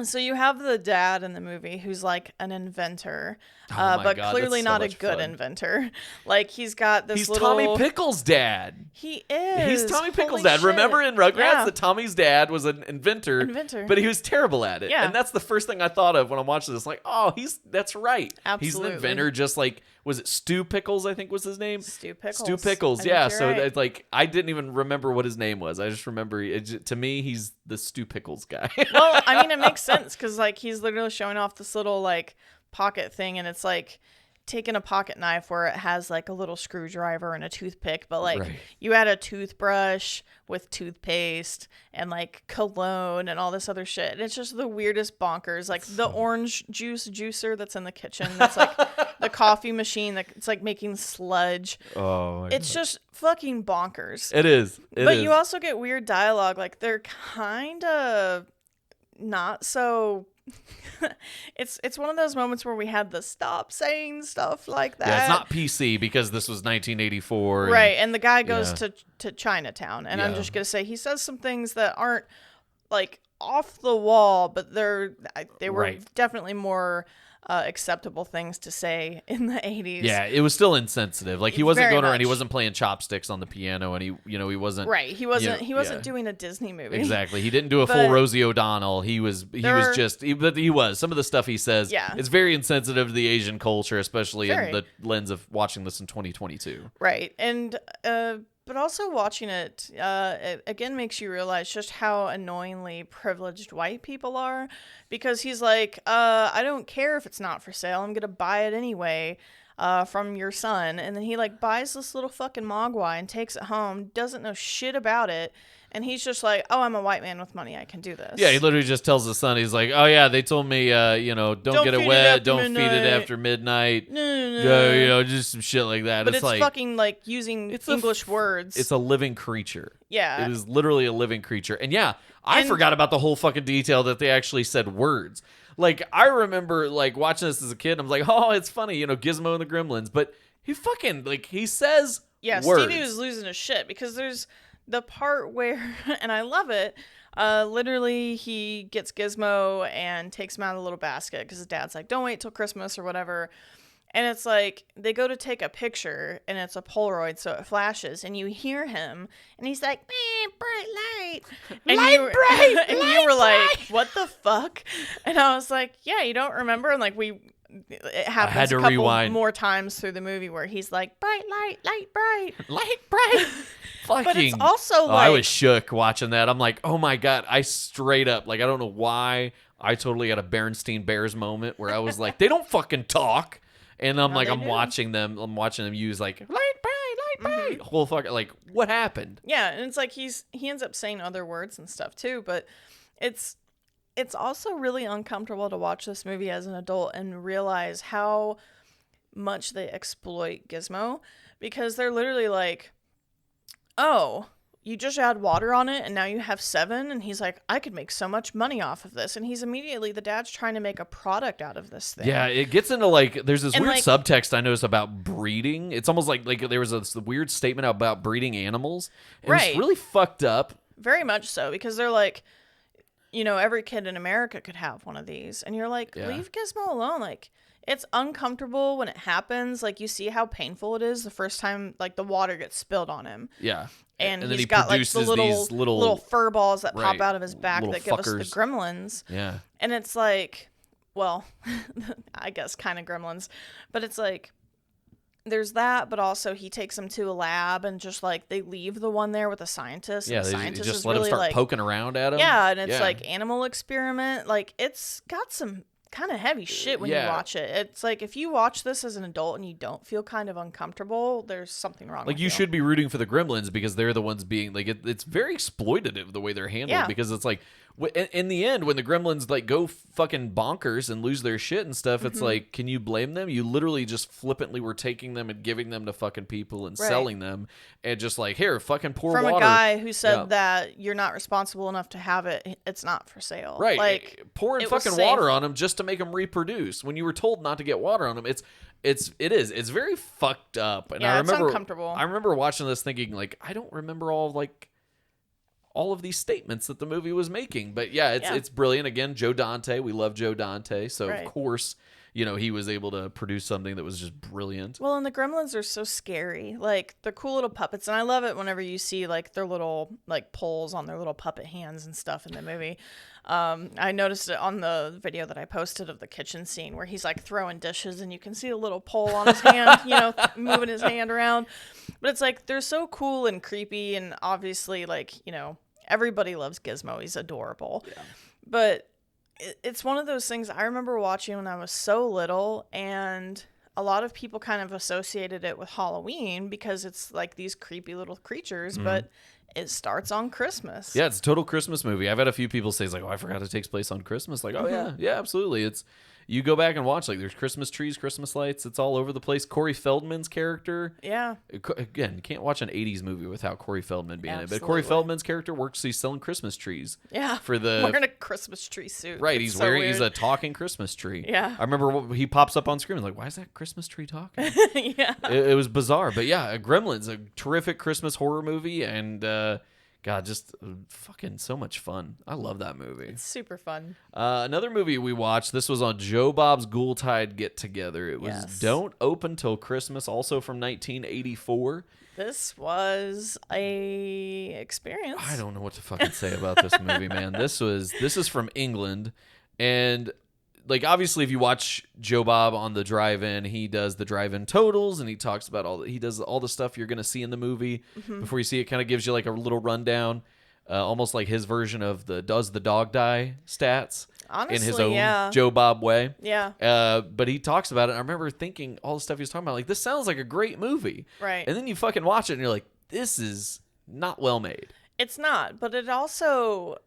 So you have the dad in the movie who's like an inventor, Oh my but God, clearly that's so not a much good fun. inventor. Like he's got this He's little. Tommy Pickles' dad. He is. He's Tommy Pickles' Holy dad. shit. Remember in Rugrats Yeah. that Tommy's dad was an inventor, but he was terrible at it. Yeah. And that's the first thing I thought of when I'm watching this. Like, oh, that's right. He's an Absolutely. inventor, just like, was it Stu Pickles, I think was his name? Stu Pickles. Stu Pickles, I yeah. think you're So right. that's like, I didn't even remember what his name was. I just remember, to me, he's the Stu Pickles guy. Well, I mean, it makes sense because like he's literally showing off this little like pocket thing, and it's like taking a pocket knife where it has like a little screwdriver and a toothpick, but like Right. you add a toothbrush with toothpaste and like cologne and all this other shit. And it's just the weirdest bonkers. Like the orange juice juicer that's in the kitchen, that's like the coffee machine that's like making sludge. Oh, It's just fucking bonkers. It is. But you also get weird dialogue. Like they're kind of not so. It's one of those moments where we had the stop saying stuff like that. Yeah, it's not PC because this was 1984. Right, and the guy goes Yeah. to Chinatown, and I'm Yeah. just gonna say he says some things that aren't like off the wall, but they were Right. definitely more acceptable things to say in the 80s. Yeah, it was still insensitive. Like he wasn't Very going around. He much. wasn't playing chopsticks on the piano, and he wasn't. Right, he wasn't yeah. doing a Disney movie. Exactly. He didn't do a full But Rosie O'Donnell. He was some of the stuff he says. Yeah. It's very insensitive to the Asian culture, especially Very. in the lens of watching this in 2022. Right. And but also watching it again makes you realize just how annoyingly privileged white people are, because he's like, I don't care if it's not for sale. I'm going to buy it anyway from your son. And then he like buys this little fucking mogwai and takes it home, doesn't know shit about it. And he's just like, oh, I'm a white man with money. I can do this. Yeah, he literally just tells his son, he's like, "Oh yeah, they told me, don't get feed it it wet, after don't feed it midnight. after midnight, No. just some shit like that." But it's like fucking like using English words. It's a living creature. Yeah. It is literally a living creature. And yeah, I And- forgot about the whole fucking detail that they actually said words. Like, I remember, like, watching this as a kid, and I'm like, oh, it's funny, Gizmo and the Gremlins. But he fucking, like, he says words. Stevie was losing his shit because there's the part where, and I love it, literally he gets Gizmo and takes him out of the little basket because his dad's like, don't wait till Christmas or whatever. And it's like, they go to take a picture, and it's a Polaroid, so it flashes, and you hear him, and he's like, man, bright light. And Light you were, bright, and light you were like, bright. what the fuck? And I was like, yeah, you don't remember? And like, it happens had to a couple rewind. more times through the movie where he's like, bright light, light bright. Light bright. Fucking. But it's also I like, was shook watching that. I'm like, oh my God. I straight up, like, I don't know why. I totally had a Berenstein Bears moment where I was like, they don't fucking talk. And I'm No, like, they I'm do. watching them use like light bright, whole fucking like, what happened? yeah, and it's like he ends up saying other words and stuff too, but it's also really uncomfortable to watch this movie as an adult and realize how much they exploit Gizmo, because they're literally like, oh, you just add water on it and now you have 7. And he's like, I could make so much money off of this. And he's immediately, the dad's trying to make a product out of this thing. Yeah, it gets into like there's this And, weird like- subtext I noticed about breeding. It's almost like there was this weird statement about breeding animals. And Right. It's really fucked up. Very much so, because they're like, every kid in America could have one of these. And you're like, Yeah. leave Gizmo alone. Like, it's uncomfortable when it happens. Like, you see how painful it is the first time, like, the water gets spilled on him. Yeah. And then he's he got, like, the produces little, these little fur balls that pop right, out of his back little that give us fuckers. the gremlins. Yeah. And it's like, well, I guess kind of gremlins. But it's like, there's that, but also he takes them to a lab and just, like, they leave the one there with a scientist. Yeah, and the they scientist just is let him really, start like, poking around at him. yeah, and it's like animal experiment. Like, it's got some kind of heavy shit when you Yeah. watch it. It's like if you watch this as an adult and you don't feel kind of uncomfortable, there's something wrong Like with you should be rooting for the Gremlins because they're the ones being like it's very exploitative the way they're handled Yeah. because it's like in the end when the Gremlins like go fucking bonkers and lose their shit and stuff, it's like, can you blame them? You literally just flippantly were taking them and giving them to fucking people and Right. selling them and just like, here, fucking pour from water. a guy who said Yeah. that you're not responsible enough to have it. It's not for sale. Right, Like pouring it was fucking safe. water on them just to make them reproduce. When you were told not to get water on them, it's very fucked up. And Yeah, I it's remember, uncomfortable. I remember watching this thinking like, I don't remember all of these statements that the movie was making. But yeah, it's brilliant. Again, Joe Dante, we love Joe Dante, so Right. of course, he was able to produce something that was just brilliant. Well, and the Gremlins are so scary. Like they're cool little puppets, and I love it whenever you see like their little like poles on their little puppet hands and stuff in the movie. I noticed it on the video that I posted of the kitchen scene where he's like throwing dishes, and you can see a little pole on his hand, moving his hand around. But it's like they're so cool and creepy, and obviously like everybody loves Gizmo. He's adorable. Yeah. But it's one of those things I remember watching when I was so little, and a lot of people kind of associated it with Halloween because it's like these creepy little creatures, but it starts on Christmas. Yeah, it's a total Christmas movie. I've had a few people say, it's like, oh, I forgot it takes place on Christmas. Like, oh, yeah, absolutely. You go back and watch, like, there's Christmas trees, Christmas lights. It's all over the place. Corey Feldman's character. Yeah. Again, you can't watch an 80s movie without Corey Feldman being in it. But Absolutely. Corey Feldman's character works, he's selling Christmas trees. Yeah. For the... wearing a Christmas tree suit. Right, It's he's so a talking Christmas tree. Yeah. I remember he pops up on screen, like, why is that Christmas tree talking? weird. Yeah. It was bizarre. But yeah, Gremlins, a terrific Christmas horror movie, and... God, just fucking so much fun. I love that movie. It's super fun. Another movie we watched, this was on Joe Bob's Ghoultide Get Together. It was Yes. Don't Open Till Christmas, also from 1984. This was a experience. I don't know what to fucking say about this movie, man. This is from England, and like obviously if you watch Joe Bob on the drive-in, he does the drive-in totals and he talks about he does all the stuff you're gonna see in the movie before you see it. Kind of gives you like a little rundown, almost like his version of the does the dog die stats. Honestly, in his own yeah. Joe Bob way. Yeah. But he talks about it. I remember thinking all the stuff he was talking about, like, this sounds like a great movie. Right. And then you fucking watch it and you're like, this is not well made. It's not, but it also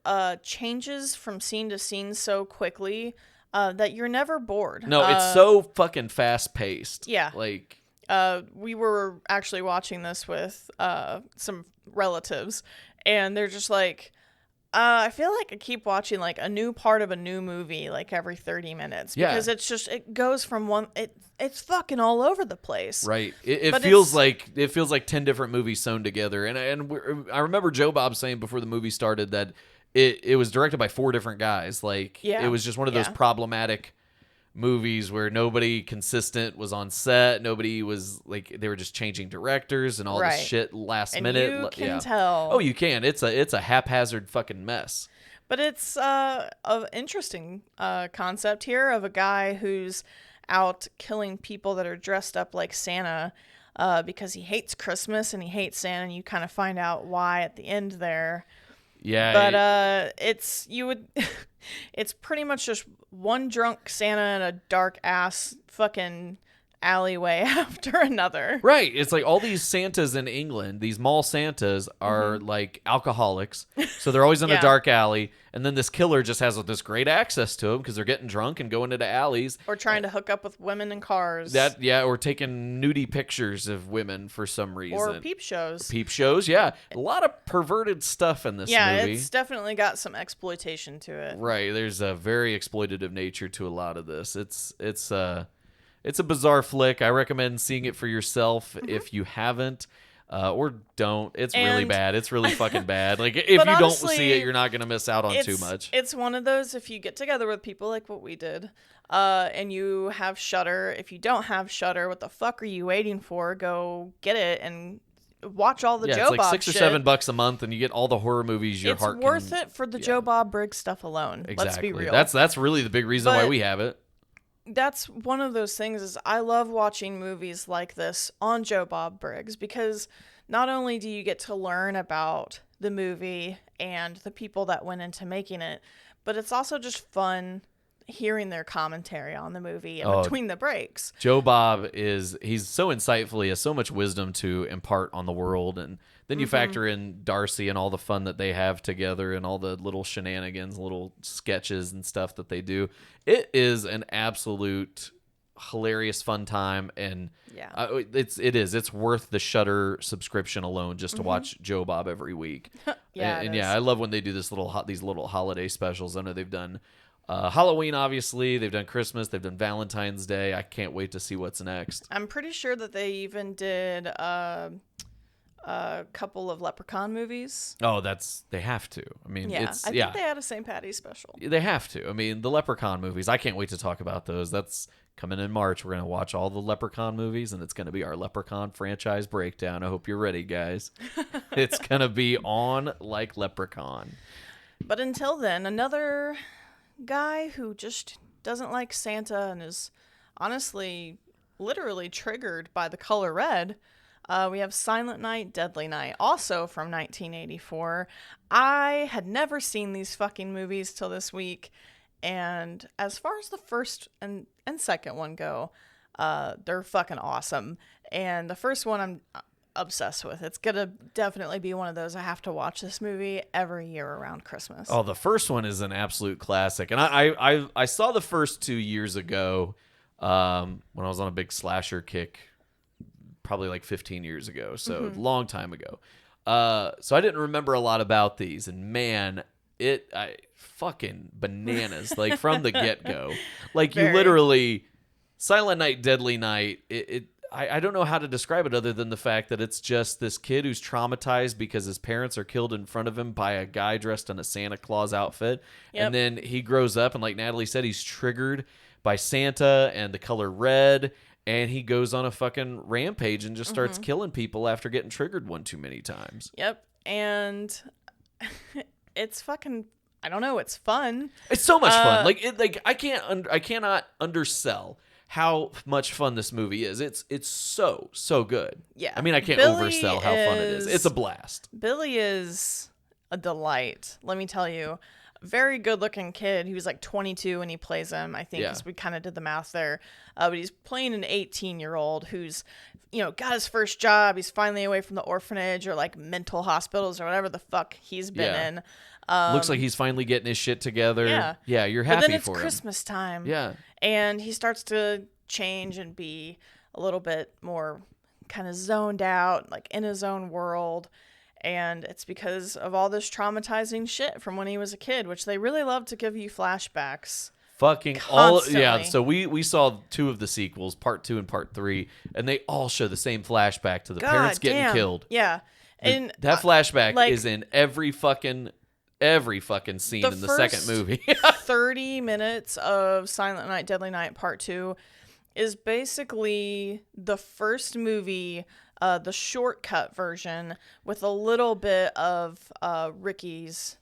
changes from scene to scene so quickly that you're never bored. No, it's so fucking fast paced. Yeah. Like, we were actually watching this with some relatives, and they're just like, I feel like I keep watching like a new part of a new movie like every 30 minutes because it's just it goes from it's fucking all over the place. right. It But feels like 10 different movies sewn together. And I remember Joe Bob saying before the movie started that it was directed by 4 different guys. Like, Yeah. it was just one of those Yeah. problematic movies where nobody consistent was on set. Nobody was like, they were just changing directors and all this Right. shit last And minute. you can Yeah. tell. Oh, you can. It's a haphazard fucking mess. But it's an interesting concept here of a guy who's out killing people that are dressed up like Santa because he hates Christmas and he hates Santa, and you kind of find out why at the end there. Yeah. But it's pretty much just one drunk Santa in a dark ass fucking alleyway after another. Right. It's like all these Santas in England, these mall Santas are like alcoholics. So they're always in a Yeah. dark alley. And then this killer just has this great access to them because they're getting drunk and going into alleys. Or trying to hook up with women in cars. Or taking nudie pictures of women for some reason. Or peep shows. Peep shows, yeah. A lot of perverted stuff in this movie. It's definitely got some exploitation to it. Right. There's a very exploitative nature to a lot of this. It's a bizarre flick. I recommend seeing it for yourself if you haven't. Or don't. It's really And- bad. It's really fucking bad. Like, if you But don't honestly, see it, you're not going to miss out on too much. It's one of those, if you get together with people like what we did, and you have Shudder. If you don't have Shudder, what the fuck are you waiting for? Go get it and watch all the Yeah, Joe it's like Bob $6 or shit. $7 a month, and you get all the horror movies your It's heart worth can... it for the yeah. Joe Bob Briggs stuff alone. Exactly. Let's be real. That's really the big reason why But- we have it. That's one of those things is I love watching movies like this on Joe Bob Briggs because not only do you get to learn about the movie and the people that went into making it, but it's also just fun hearing their commentary on the movie in Oh, between the breaks. Joe Bob he's so insightful. He has so much wisdom to impart on the world. And then you factor in Darcy and all the fun that they have together and all the little shenanigans, little sketches and stuff that they do. It is an absolute hilarious fun time. And Yeah. it's worth the Shudder subscription alone just to watch Joe Bob every week. Yeah, and it yeah, is. I love when they do these little holiday specials. I know they've done Halloween, obviously. They've done Christmas. They've done Valentine's Day. I can't wait to see what's next. I'm pretty sure that they even did a couple of Leprechaun movies. Oh, they have to. I mean, Yeah, I think they had a St. Patty's special. They have to. I mean, the Leprechaun movies. I can't wait to talk about those. That's coming in March. We're gonna watch all the Leprechaun movies, and it's gonna be our Leprechaun franchise breakdown. I hope you're ready, guys. It's gonna be on like Leprechaun. But until then, another guy who just doesn't like Santa and is honestly literally triggered by the color red. We have Silent Night, Deadly Night, also from 1984. I had never seen these fucking movies till this week. And as far as the first and second one go, they're fucking awesome. And the first one I'm obsessed with. It's going to definitely be one of those I have to watch this movie every year around Christmas. Oh, the first one is an absolute classic. And I saw the first 2 years ago when I was on a big slasher kick, probably like 15 years ago. So long time ago. So I didn't remember a lot about these. And man, I fucking bananas, like from the get-go. Like you literally, Silent Night, Deadly Night, I don't know how to describe it other than the fact that it's just this kid who's traumatized because his parents are killed in front of him by a guy dressed in a Santa Claus outfit. Yep. And then he grows up and like Natalie said, he's triggered by Santa and the color red. And he goes on a fucking rampage and just starts killing people after getting triggered one too many times. Yep. And it's fucking, I don't know, it's fun. It's so much fun. I cannot undersell how much fun this movie is. It's so good. Yeah. I mean, I can't Billy oversell how fun it is. It's a blast. Billy is a delight, let me tell you. Very good looking kid. He was like 22 when he plays him, I think, because we kind of did the math there. But he's playing an 18-year-old who's, got his first job. He's finally away from the orphanage or like mental hospitals or whatever the fuck he's been in. Looks like he's finally getting his shit together. Yeah. You're happy but then it's for him. Christmas time. Yeah. And he starts to change and be a little bit more kind of zoned out, like in his own world. And it's because of all this traumatizing shit from when he was a kid, which they really love to give you flashbacks. Fucking constantly. all, yeah. So we saw 2 of the sequels, part 2 and part 3, and they all show the same flashback to the parents getting killed. Yeah, and that flashback like, is in every fucking scene in the second movie. 30 minutes of Silent Night, Deadly Night Part 2 is basically the first movie, the shortcut version with a little bit of Ricky's,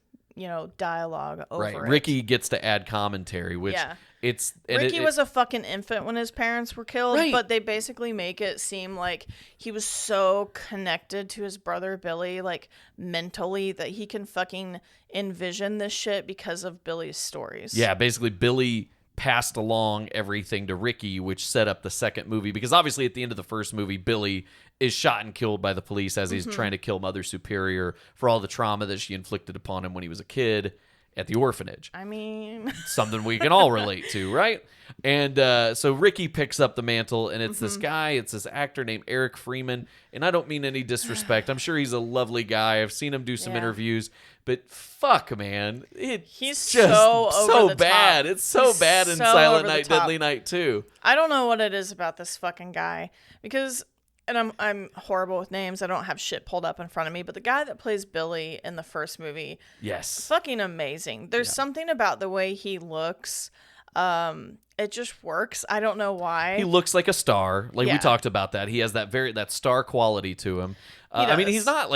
dialogue over it. Ricky gets to add commentary, which Ricky was a fucking infant when his parents were killed, Right. but they basically make it seem like he was so connected to his brother Billy, like mentally, that he can fucking envision this shit because of Billy's stories. Yeah, basically Billy passed along everything to Ricky, which set up the second movie. Because obviously at the end of the first movie, Billy is shot and killed by the police as he's trying to kill Mother Superior for all the trauma that she inflicted upon him when he was a kid at the orphanage. I mean... Something we can all relate to, right? And so Ricky picks up the mantle, and it's this guy, it's this actor named Eric Freeman. And I don't mean any disrespect. I'm sure he's a lovely guy. I've seen him do some interviews. But fuck, man. He's just so over the bad. top. It's so bad in so Silent over the Night, top. Deadly Night, too. I don't know what it is about this fucking guy. Because... And I'm horrible with names. I don't have shit pulled up in front of me. But the guy that plays Billy in the first movie, Yes. fucking amazing. There's something about the way he looks. It just works. I don't know why. He looks like a star. Like we Yeah. talked about that. He has that star quality to him. I mean, he's not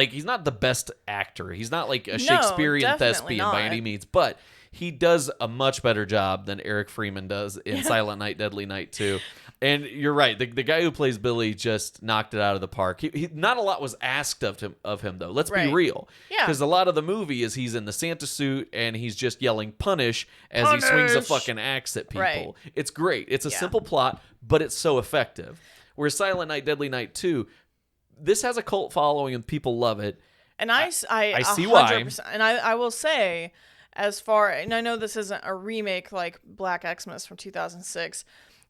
the best actor. He's not like a Shakespearean definitely thespian by not. any means, but he does a much better job than Eric Freeman does in Silent Night, Deadly Night 2. And you're right. The guy who plays Billy just knocked it out of the park. He not a lot was asked of him though. Let's be Right. real. Yeah. Because a lot of the movie is he's in the Santa suit and he's just yelling punish as he swings a Punish! fucking axe at people. Right. It's great. It's a Yeah. simple plot, but it's so effective. Whereas Silent Night, Deadly Night 2, this has a cult following and people love it. And I see 100%, and I will say, as far, and I know this isn't a remake like Black Xmas from 2006,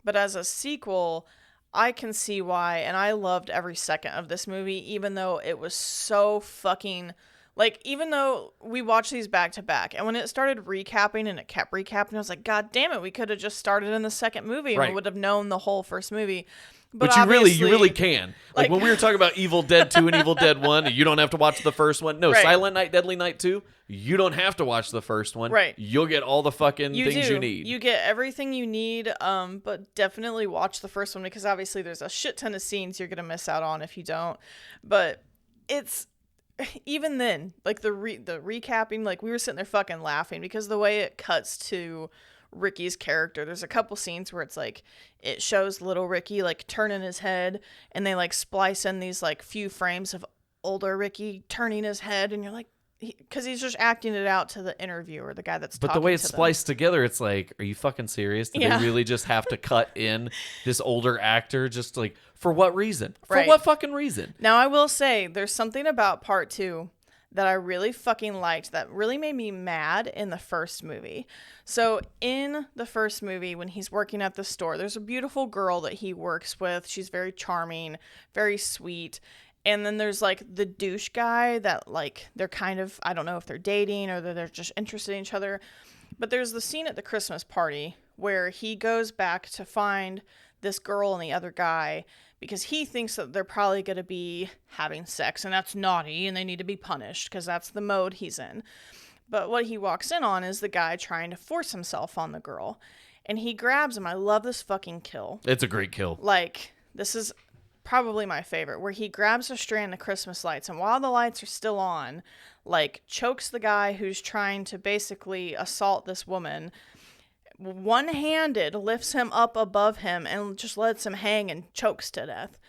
but as a sequel, I can see why, and I loved every second of this movie, even though it was so fucking, like, even though we watched these back to back, and when it started recapping and it kept recapping, I was like, God damn it, we could have just started in the second movie and Right. we would have known the whole first movie. But you obviously, really can. Like when like- we were talking about Evil Dead 2 and Evil Dead 1, you don't have to watch the first one. No, Right. Silent Night, Deadly Night 2, you don't have to watch the first one. Right. You'll get all the fucking You things do. you need. You get everything you need, but definitely watch the first one because obviously there's a shit ton of scenes you're gonna miss out on if you don't. But it's even then, like the recapping, like we were sitting there fucking laughing because the way it cuts to Ricky's character. There's a couple scenes where it's like it shows little Ricky like turning his head, and they like splice in these like few frames of older Ricky turning his head, and you're like, because he's just acting it out to the interviewer, the guy that's But talking the way it's to them. spliced together, it's like, are you fucking serious? Did Yeah. they really just have to cut in this older actor? Just like, for what reason? For Right. what fucking reason? Now, I will say there's something about part 2 that I really fucking liked that really made me mad in the first movie. So in the first movie, when he's working at the store, there's a beautiful girl that he works with. She's very charming, very sweet. And then there's like the douche guy that like they're kind of, I don't know if they're dating or they're just interested in each other. But there's the scene at the Christmas party where he goes back to find this girl and the other guy because he thinks that they're probably going to be having sex and that's naughty and they need to be punished because that's the mode he's in. But what he walks in on is the guy trying to force himself on the girl. And he grabs him. I love this fucking kill. It's a great kill. Like, this is probably my favorite, where he grabs a strand of Christmas lights and while the lights are still on, like, chokes the guy who's trying to basically assault this woman, one-handed lifts him up above him and just lets him hang and chokes to death.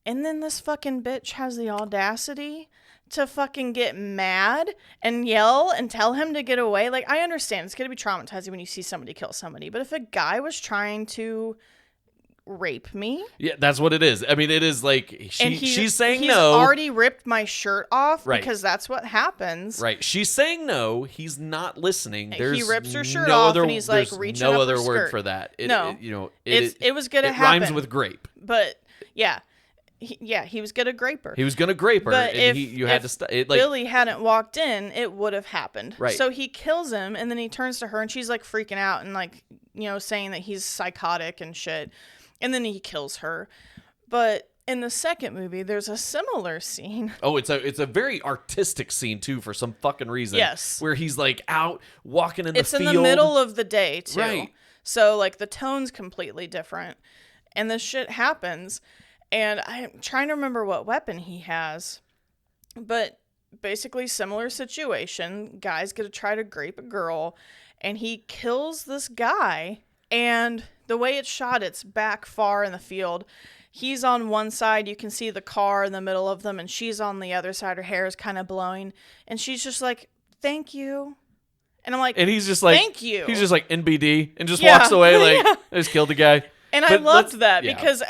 And then this fucking bitch has the audacity to fucking get mad and yell and tell him to get away. Like, I understand it's going to be traumatizing when you see somebody kill somebody, but if a guy was trying to rape me, Yeah, that's what it is. I mean, it is like she's saying he's no. already ripped my shirt off Right. because that's what happens. Right. She's saying no. He's not listening. There's He rips her shirt no off other, and he's like there's reaching no up other her word skirt. for that. No. It was gonna it happen. rhymes with grape. But yeah, he was gonna grape her. He was gonna grape her, But and if, you had to stop. Like, Billy hadn't walked in, it would have happened. Right. So he kills him, and then he turns to her, and she's like freaking out and like, you know, saying that he's psychotic and shit. And then he kills her. But in the second movie, there's a similar scene. oh, it's a very artistic scene too, for some fucking reason. Yes. Where he's like out walking in the It's field. in the middle of the day too. Right. So like the tone's completely different. And this shit happens. And I'm trying to remember what weapon he has. But basically similar situation. Guy's gonna try to grape a girl. And he kills this guy. And the way it's shot, it's back far in the field. He's on one side. You can see the car in the middle of them. And she's on the other side. Her hair is kind of blowing. And she's just like, thank you. And I'm like, and he's just like, thank you. He's just like NBD and just Yeah. walks away like, Yeah. I just killed the guy. And But I loved let's- that yeah. because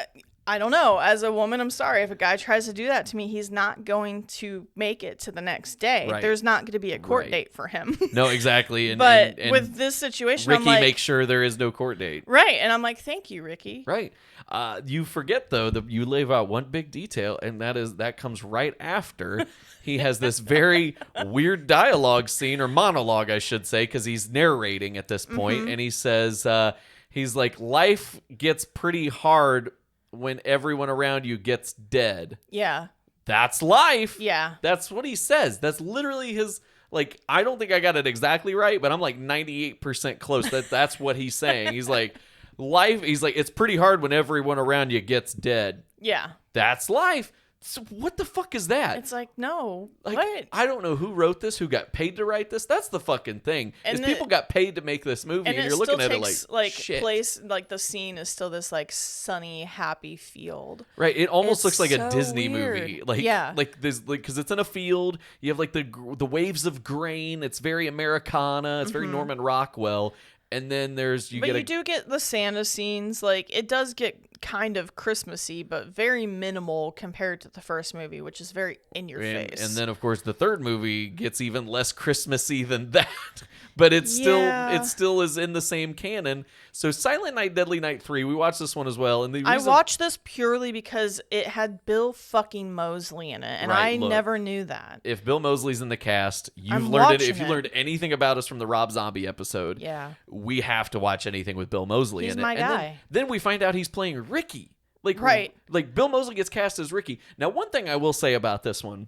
I don't know, as a woman, I'm sorry. If a guy tries to do that to me, he's not going to make it to the next day. Right. There's not going to be a court Right. date for him. No, exactly. And, But and with this situation, Ricky I'm like, makes sure there is no court date. right. And I'm like, thank you, Ricky. Right. You forget though that you leave out one big detail, and that comes right after he has this very weird dialogue scene, or monologue, I should say, because he's narrating at this point, and he says, he's like, life gets pretty hard when everyone around you gets dead. Yeah. That's life. Yeah. That's what he says. That's literally his. Like, I don't think I got it exactly right, but I'm like 98% close. That's what he's saying. He's like, life. He's like, it's pretty hard when everyone around you gets dead. Yeah. That's life. So what the fuck is that? It's like, no, Like, what? I don't know who wrote this, who got paid to write this. That's the fucking thing. And people got paid to make this movie, and it you're still looking at it takes, like shit. place, like the scene is still this like sunny, happy field. Right, it almost It's looks like a so Disney weird. movie, like Yeah. like there's like because it's in a field. You have like the waves of grain. It's very Americana. It's very Norman Rockwell, and then But you do get the Santa scenes. Like, it does get kind of Christmassy, but very minimal compared to the first movie, which is very in your face. and then of course the third movie gets even less Christmassy than that, but it still is in the same canon. So Silent Night, Deadly Night 3, we watched this one as well, and I watched this purely because it had Bill fucking Moseley in it, and Right, I look. never knew that. If Bill Moseley's in the cast, you've I'm learned it. watching If you it. learned anything about us from the Rob Zombie episode, Yeah. we have to watch anything with Bill Moseley He's in it. my And guy. then we find out he's playing Ricky. Like, Right. Like Bill Moseley gets cast as Ricky. Now, one thing I will say about this one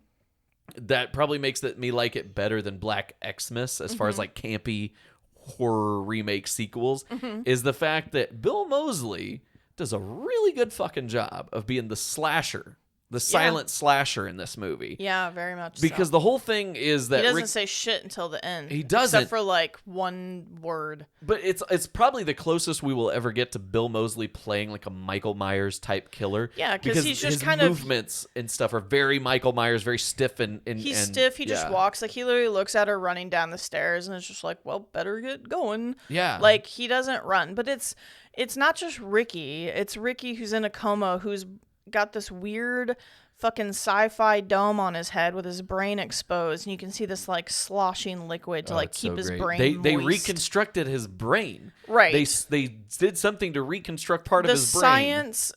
that probably makes me like it better than Black Xmas as far as like campy horror remake sequels is the fact that Bill Moseley does a really good fucking job of being the slasher. The silent slasher in this movie. Yeah, very much Because so. the whole thing is that He doesn't Rick, say shit until the end. He doesn't. Except for like one word. but it's probably the closest we will ever get to Bill Moseley playing like a Michael Myers type killer. Yeah, 'cause because he's just his kind of- movements and stuff are very Michael Myers, very stiff and He's and, stiff. He just yeah. walks. Like, he literally looks at her running down the stairs, and it's just like, well, better get going. Yeah. Like, he doesn't run. But it's not just Ricky. It's Ricky who's in a coma, who's got this weird fucking sci-fi dome on his head with his brain exposed, and you can see this like sloshing liquid to like It's keep so his great. brain They moist. reconstructed his brain. Right. They did something to reconstruct part The of his brain. science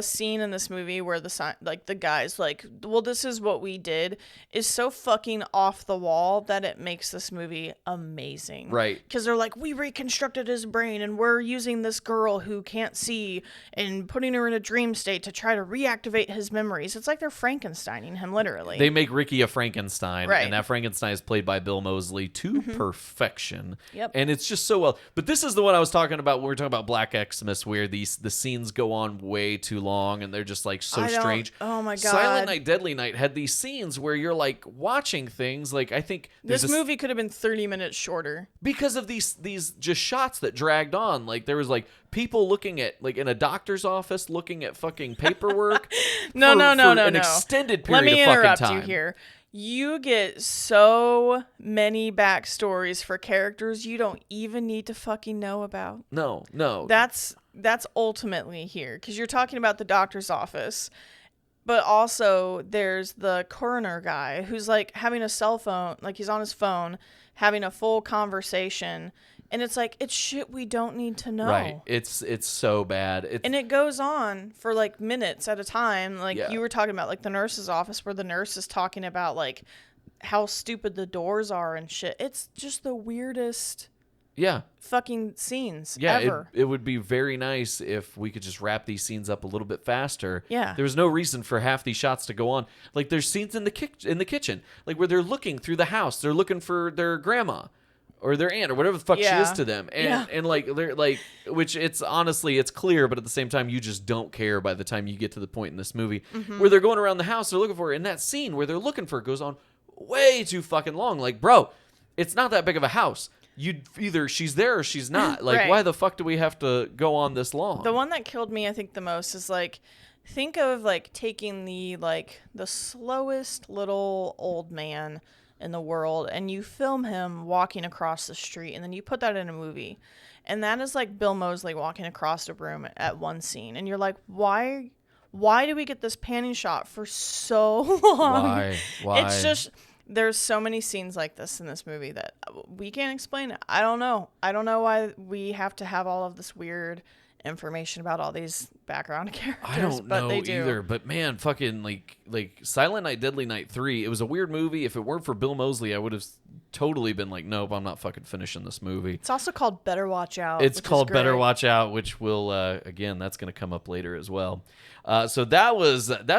scene in this movie where the guys like, well, this is what we did, is so fucking off the wall that it makes this movie amazing. Right. Because they're like, we reconstructed his brain, and we're using this girl who can't see and putting her in a dream state to try to reactivate his memories. It's like they're Frankensteining him, literally. They make Ricky a Frankenstein, Right. and that Frankenstein is played by Bill Moseley to perfection. Yep. And it's just so well. But this is the one I was talking about when we were talking about Black Xmas, where the scenes go on way too long, and they're just like so strange. Oh my God. Silent Night, Deadly Night had these scenes where you're like watching things. Like, I think there's This movie could have been 30 minutes shorter. because of these just shots that dragged on. Like, there was like people looking at like in a doctor's office looking at fucking paperwork. No, for no, an extended period Let me of fucking interrupt time. you here. You get so many backstories for characters you don't even need to fucking know about. No. That's ultimately here, because you're talking about the doctor's office, but also there's the coroner guy who's like having a cell phone, like he's on his phone having a full conversation, and it's like, it's shit we don't need to know. Right. It's so bad. And it goes on for like minutes at a time. Like, Yeah. you were talking about like the nurse's office, where the nurse is talking about like how stupid the doors are and shit. It's just the weirdest yeah. fucking scenes Yeah, ever. it would be very nice if we could just wrap these scenes up a little bit faster. Yeah. There was no reason for half these shots to go on. Like, there's scenes in the kitchen, like where they're looking through the house. They're looking for their grandma or their aunt or whatever the fuck she Yeah. is to them. And like they're like, which it's honestly it's clear, but at the same time you just don't care by the time you get to the point in this movie where they're going around the house, they're looking for her. And that scene where they're looking for her goes on way too fucking long. Like, bro, it's not that big of a house. You'd either she's there or she's not. Like, Right. why the fuck do we have to go on this long? The one that killed me, I think, the most is like, think of like taking the slowest little old man in the world, and you film him walking across the street, and then you put that in a movie, and that is like Bill Moseley walking across a room at one scene, and you're like, why do we get this panning shot for so long? Why? It's just, there's so many scenes like this in this movie that we can't explain it. I don't know why we have to have all of this weird information about all these background characters. I don't but know they do. either, but man, fucking like Silent Night, Deadly Night 3, it was a weird movie. If it weren't for Bill Moseley, I would have totally been like, nope, I'm not fucking finishing this movie. It's also called Better Watch Out. It's which is called Better great. Watch Out, which will, again, that's going to come up later as well. So that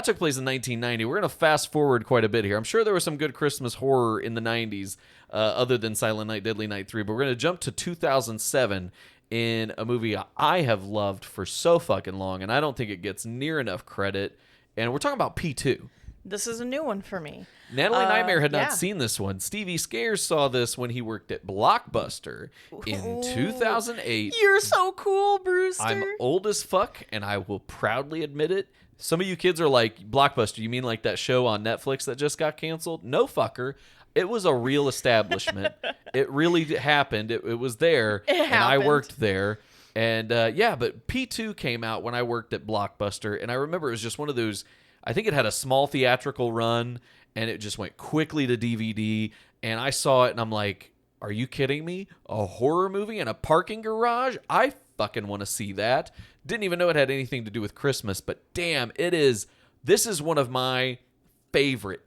took place in 1990. We're going to fast forward quite a bit here. I'm sure there was some good Christmas horror in the 90s other than Silent Night, Deadly Night 3, but we're going to jump to 2007 in a movie I have loved for so fucking long, and I don't think it gets near enough credit. And we're talking about P2. this is a new one for me. Natalie Nightmare had yeah. not seen this one. Stevie Scares saw this when he worked at Blockbuster in 2008. You're so cool, Brewster. I'm old as fuck, and I will proudly admit it. Some of you kids are like, Blockbuster, you mean like that show on Netflix that just got canceled? No, fucker. It was a real establishment. It really happened. It was there, and I worked there. And but P2 came out when I worked at Blockbuster, and I remember it was just one of those, I think it had a small theatrical run, and it just went quickly to DVD, and I saw it, and I'm like, are you kidding me? A horror movie in a parking garage? I fucking want to see that. Didn't even know it had anything to do with Christmas, but damn, this is one of my favorite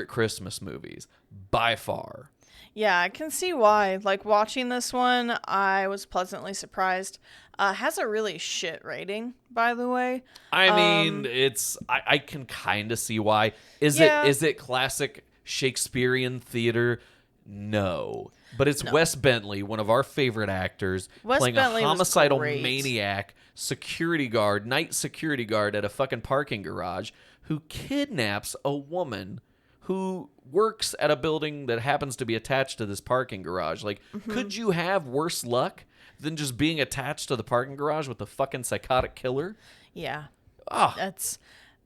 Christmas movies, by far. Yeah, I can see why. Like, watching this one, I was pleasantly surprised. Has a really shit rating, by the way. I mean, I can kind of see why. Is it classic Shakespearean theater? No. But it's Wes Bentley, one of our favorite actors, playing a homicidal maniac night security guard at a fucking parking garage who kidnaps a woman who works at a building that happens to be attached to this parking garage. Like, could you have worse luck than just being attached to the parking garage with a fucking psychotic killer? Yeah. Ah.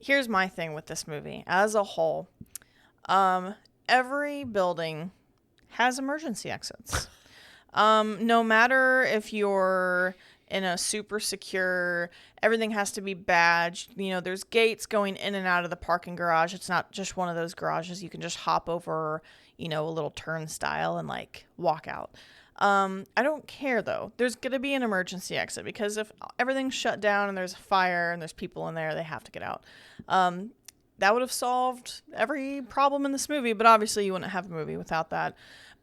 Here's my thing with this movie. As a whole, every building has emergency exits. No matter if you're in a super secure, everything has to be badged. You know, there's gates going in and out of the parking garage. It's not just one of those garages you can just hop over, you know, a little turnstile and like walk out. I don't care though. There's going to be an emergency exit because if everything's shut down and there's a fire and there's people in there, they have to get out. That would have solved every problem in this movie, but obviously you wouldn't have a movie without that.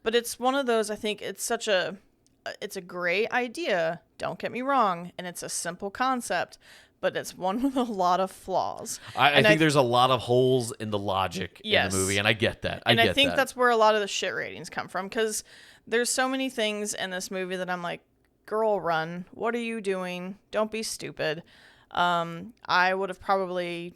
But it's one of those, I think it's a great idea, don't get me wrong, and it's a simple concept, but it's one with a lot of flaws. I think there's a lot of holes in the logic in the movie, and I get that. I think that's where a lot of the shit ratings come from, because there's so many things in this movie that I'm like, girl, run. What are you doing? Don't be stupid. I would have probably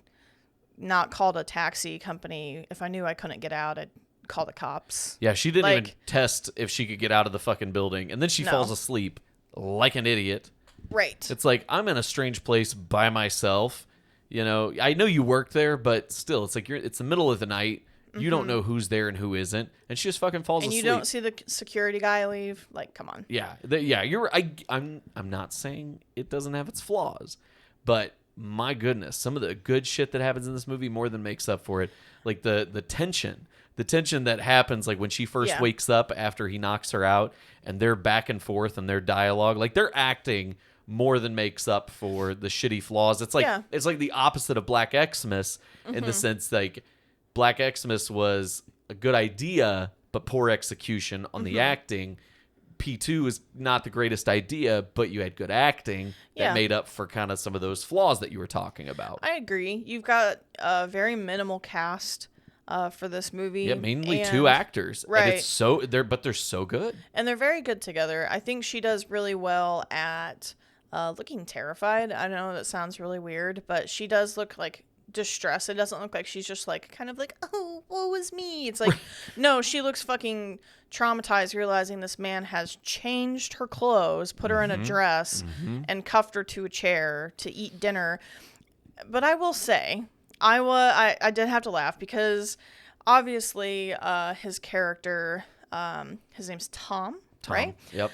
not called a taxi company. If I knew I couldn't get out, I'd call the cops. Yeah, she didn't even test if she could get out of the fucking building, and then she falls asleep like an idiot. Right. It's like, I'm in a strange place by myself. You know, I know you work there, but still, it's like it's the middle of the night. You don't know who's there and who isn't, and she just fucking falls asleep. And you don't see the security guy leave. Like, come on. Yeah, you're. I'm not saying it doesn't have its flaws, but my goodness, some of the good shit that happens in this movie more than makes up for it. Like the tension. The tension that happens, like when she first wakes up after he knocks her out, and they're back and forth and their dialogue, like they're acting more than makes up for the shitty flaws. It's like it's like the opposite of Black Xmas in the sense like Black Xmas was a good idea but poor execution on the acting. P2 is not the greatest idea, but you had good acting that made up for kind of some of those flaws that you were talking about. I agree. You've got a very minimal cast. For this movie. Yeah, mainly two actors. Right. And they're so good. And they're very good together. I think she does really well at looking terrified. I know that sounds really weird, but she does look like distressed. It doesn't look like she's just like kind of like, oh, woe is me. It's like, no, she looks fucking traumatized, realizing this man has changed her clothes, put her in a dress, and cuffed her to a chair to eat dinner. But I will say, I did have to laugh because obviously his character, his name's Tom, right? Yep.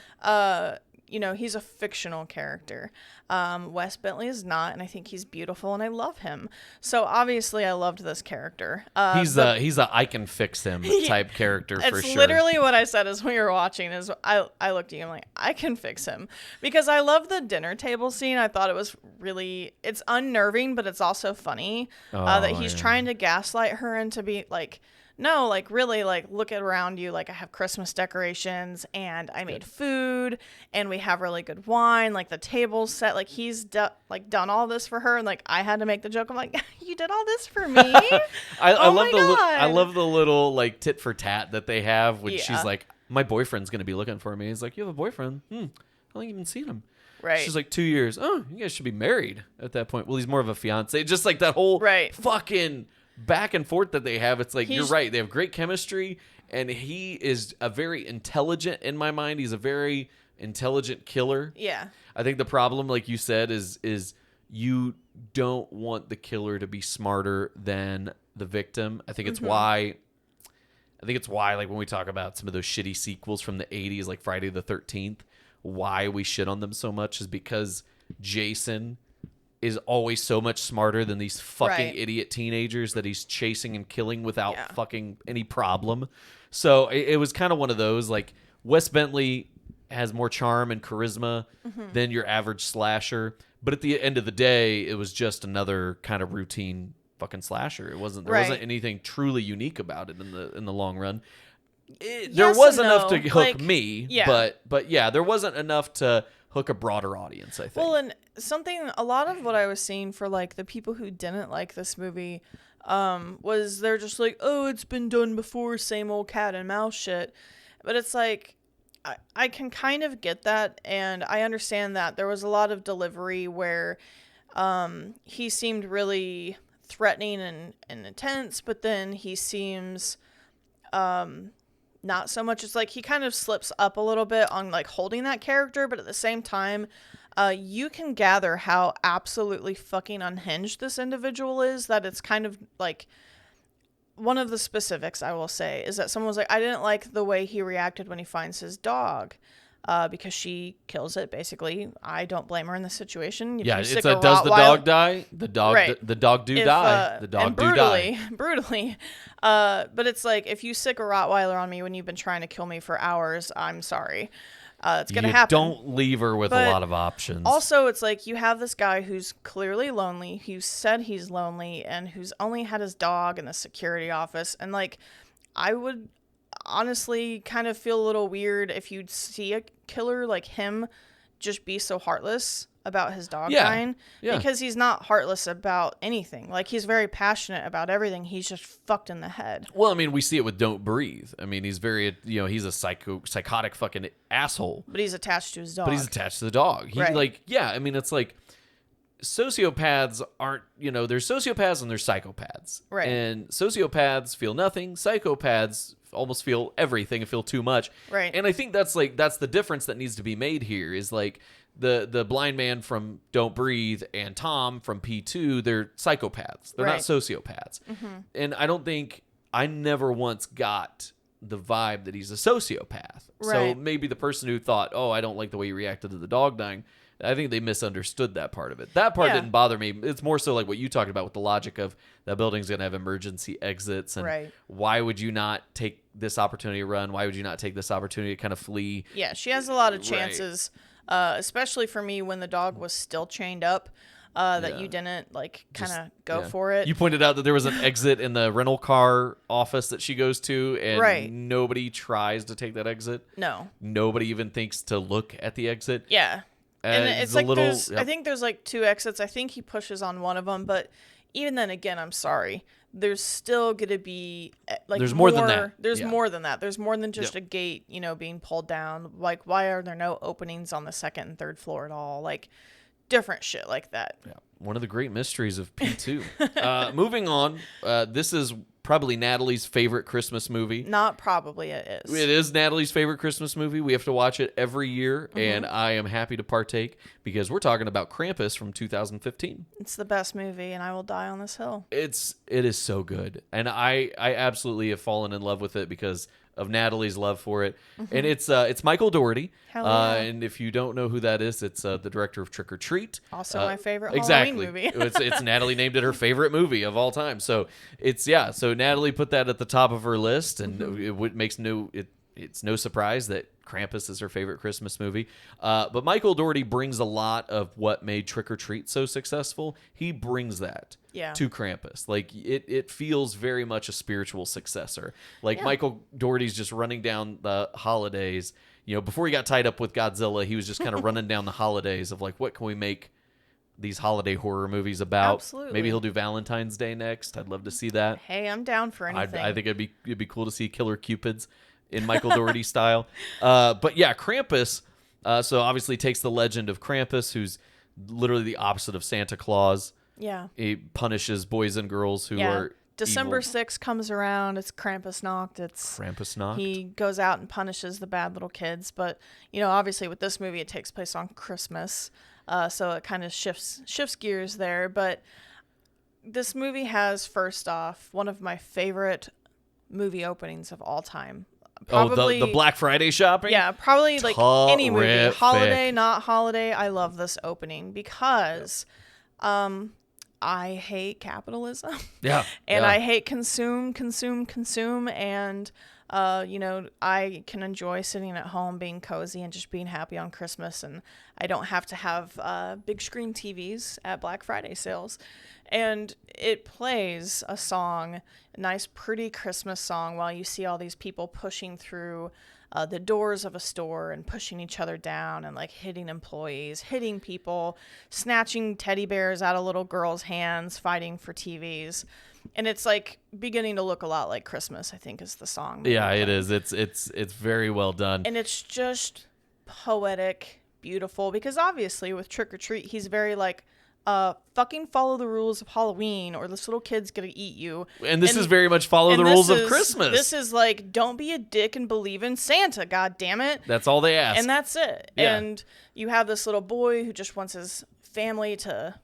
You know, he's a fictional character. Wes Bentley is not, and I think he's beautiful, and I love him. So obviously, I loved this character. He's a I can fix him type character for sure. It's literally what I said as we were watching. Is I looked at you, I'm like, I can fix him because I love the dinner table scene. I thought it was it's unnerving, but it's also funny that he's trying to gaslight her into be like. No, like really, like look around you. Like I have Christmas decorations and I made food and we have really good wine. Like the table's set. Like he's done all this for her and like I had to make the joke. I'm like, you did all this for me. I love the little like tit for tat that they have when she's like, my boyfriend's gonna be looking for me. He's like, you have a boyfriend? I don't even seen him. Right. She's like 2 years. Oh, you guys should be married at that point. Well, he's more of a fiance. Just like that whole fucking back and forth that they have, it's like, you're He's- right. They have great chemistry, and he is a very intelligent, in my mind, he's a very intelligent killer. Yeah. I think the problem, like you said, is you don't want the killer to be smarter than the victim. I think it's why like when we talk about some of those shitty sequels from the 80s, like Friday the 13th, why we shit on them so much is because Jason is always so much smarter than these fucking Right. idiot teenagers that he's chasing and killing without Yeah. fucking any problem. So it was kind of one of those, like, Wes Bentley has more charm and charisma than your average slasher, but at the end of the day, it was just another kind of routine fucking slasher. There wasn't anything truly unique about it in the long run. There was and enough no. to hook Like, me, yeah. but yeah, there wasn't enough to hook a broader audience, I think. Well, and a lot of what I was seeing for like the people who didn't like this movie was they're just like, oh, it's been done before, same old cat and mouse shit. But it's like, I can kind of get that, and I understand that there was a lot of delivery where he seemed really threatening and intense, but then he seems not so much. It's like he kind of slips up a little bit on like holding that character, but at the same time, you can gather how absolutely fucking unhinged this individual is, that it's kind of like one of the specifics I will say is that someone was like, I didn't like the way he reacted when he finds his dog. Because she kills it, basically. I don't blame her in this situation. If yeah, you it's stick a a does the Rottweiler- dog die? The dog Right. the dog do if, die. The dog and do die. brutally. But it's like, if you sick a Rottweiler on me when you've been trying to kill me for hours, I'm sorry. It's gonna You happen. don't leave her with But a lot of options. Also, it's like you have this guy who's clearly lonely, who said he's lonely, and who's only had his dog in the security office. And like, I would honestly kind of feel a little weird if you'd see a killer like him just be so heartless about his dog dying, because he's not heartless about anything. Like, he's very passionate about everything. He's just fucked in the head. Well, I mean, we see it with Don't Breathe. I mean, he's very, he's a psychotic fucking asshole. But he's attached to his dog. But he's attached to the dog. He Right. I mean, it's like sociopaths aren't, there's sociopaths and there's psychopaths. Right. And sociopaths feel nothing. Psychopaths almost feel everything and feel too much. Right. And I think that's the difference that needs to be made here is like the blind man from Don't Breathe and Tom from P2, they're psychopaths. They're not Right. sociopaths. And I never once got the vibe that he's a sociopath. So Right. maybe the person who thought, oh, I don't like the way he reacted to the dog dying, I think they misunderstood that part of it. That part didn't bother me. It's more so like what you talked about with the logic of that building's going to have emergency exits. And Right. why would you not take this opportunity to run? Why would you not take this opportunity to kind of flee? Yeah, she has a lot of Right. chances, especially for me when the dog was still chained up, that you didn't, like, kind of go for it. You pointed out that there was an exit in the rental car office that she goes to, and Right. nobody tries to take that exit. No. Nobody even thinks to look at the exit. Yeah. And it's a like little, I think there's like two exits. I think he pushes on one of them, but even then, again, I'm sorry. There's still going to be like There's more than that. There's Yeah. more than that. There's more than just Yep. a gate, being pulled down. Like, why are there no openings on the second and third floor at all? Like, different shit like that. Yeah. One of the great mysteries of P2. Moving on, this is probably Natalie's favorite Christmas movie. Not probably, it is. It is Natalie's favorite Christmas movie. We have to watch it every year, and I am happy to partake because we're talking about Krampus from 2015. It's the best movie, and I will die on this hill. It is so good, and I absolutely have fallen in love with it because of Natalie's love for it. And it's Michael Dougherty. Hell yeah. And if you don't know who that is, it's the director of Trick or Treat. Also my favorite exactly. Halloween movie. it's Natalie named it her favorite movie of all time. So so Natalie put that at the top of her list, and it's no surprise that Krampus is her favorite Christmas movie. But Michael Dougherty brings a lot of what made Trick or Treat so successful. He brings that to Krampus. Like, it feels very much a spiritual successor. Like, Michael Dougherty's just running down the holidays. Before he got tied up with Godzilla, he was just kind of running down the holidays of like, what can we make these holiday horror movies about? Absolutely. Maybe he'll do Valentine's Day next. I'd love to see that. Hey, I'm down for anything. I think it'd be cool to see Killer Cupids in Michael Dougherty style. But yeah, Krampus. So obviously takes the legend of Krampus, who's literally the opposite of Santa Claus. Yeah. He punishes boys and girls who are December evil 6th comes around. It's Krampusnacht. Krampusnacht. He goes out and punishes the bad little kids. But, obviously with this movie, it takes place on Christmas. So it kind of shifts gears there. But this movie has, first off, one of my favorite movie openings of all time. Probably, the Black Friday shopping? Yeah, probably like any movie. Terrific. Holiday, not holiday. I love this opening because I hate capitalism. Yeah. And yeah. I hate consume. And, I can enjoy sitting at home being cozy and just being happy on Christmas. And I don't have to have big screen TVs at Black Friday sales. And it plays a song, a nice, pretty Christmas song, while you see all these people pushing through the doors of a store and pushing each other down and like hitting employees, hitting people, snatching teddy bears out of little girls' hands, fighting for TVs. And it's like beginning to look a lot like Christmas, I think, is the song. Yeah, it is. It's very well done. And it's just poetic, beautiful, because obviously with Trick or Treat, he's very like, fucking follow the rules of Halloween or this little kid's gonna eat you. And this is very much follow the rules of Christmas. This is like, don't be a dick and believe in Santa, god damn it. That's all they ask. And that's it. Yeah. And you have this little boy who just wants his family to,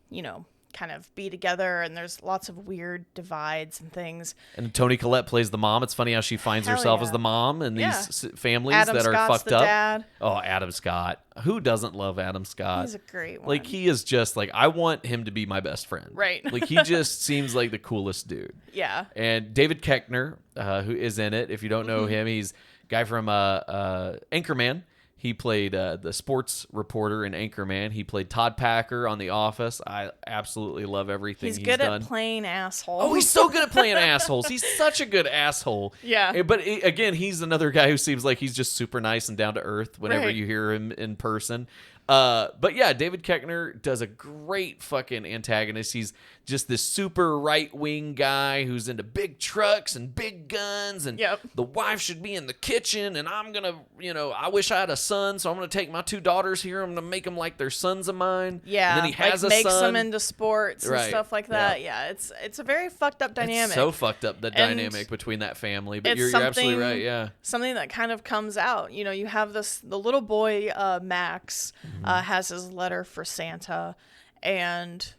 kind of be together, and there's lots of weird divides and things. And Toni Collette plays the mom. It's funny how she finds Hell herself yeah. as the mom in Yeah. these families Adam that are Scott's fucked the up. dad. Oh, Adam Scott. Who doesn't love Adam Scott? He's a great one. Like, he is just like, I want him to be my best friend. Right. Like, he just seems like the coolest dude. Yeah. And David Koechner, who is in it, if you don't know him, he's a guy from Anchorman. He played the sports reporter in Anchorman. He played Todd Packer on The Office. I absolutely love everything he's good done. at playing assholes. Oh, he's so good at playing assholes. He's such a good asshole. Yeah. But again, he's another guy who seems like he's just super nice and down to earth whenever Right. you hear him in person. But yeah, David Koechner does a great fucking antagonist. He's just this super right-wing guy who's into big trucks and big guns, and Yep. the wife should be in the kitchen, and I'm gonna, I wish I had a son, so I'm gonna take my 2 daughters here, I'm gonna make them like they're sons of mine. Yeah, and then he has like a makes son. them into sports and Right. stuff like that. Yeah, it's a very fucked up dynamic. It's so fucked up, the And dynamic between that family. But it's you're absolutely something- right. Yeah. Something that kind of comes out. You have the little boy, Max, has his letter for Santa, and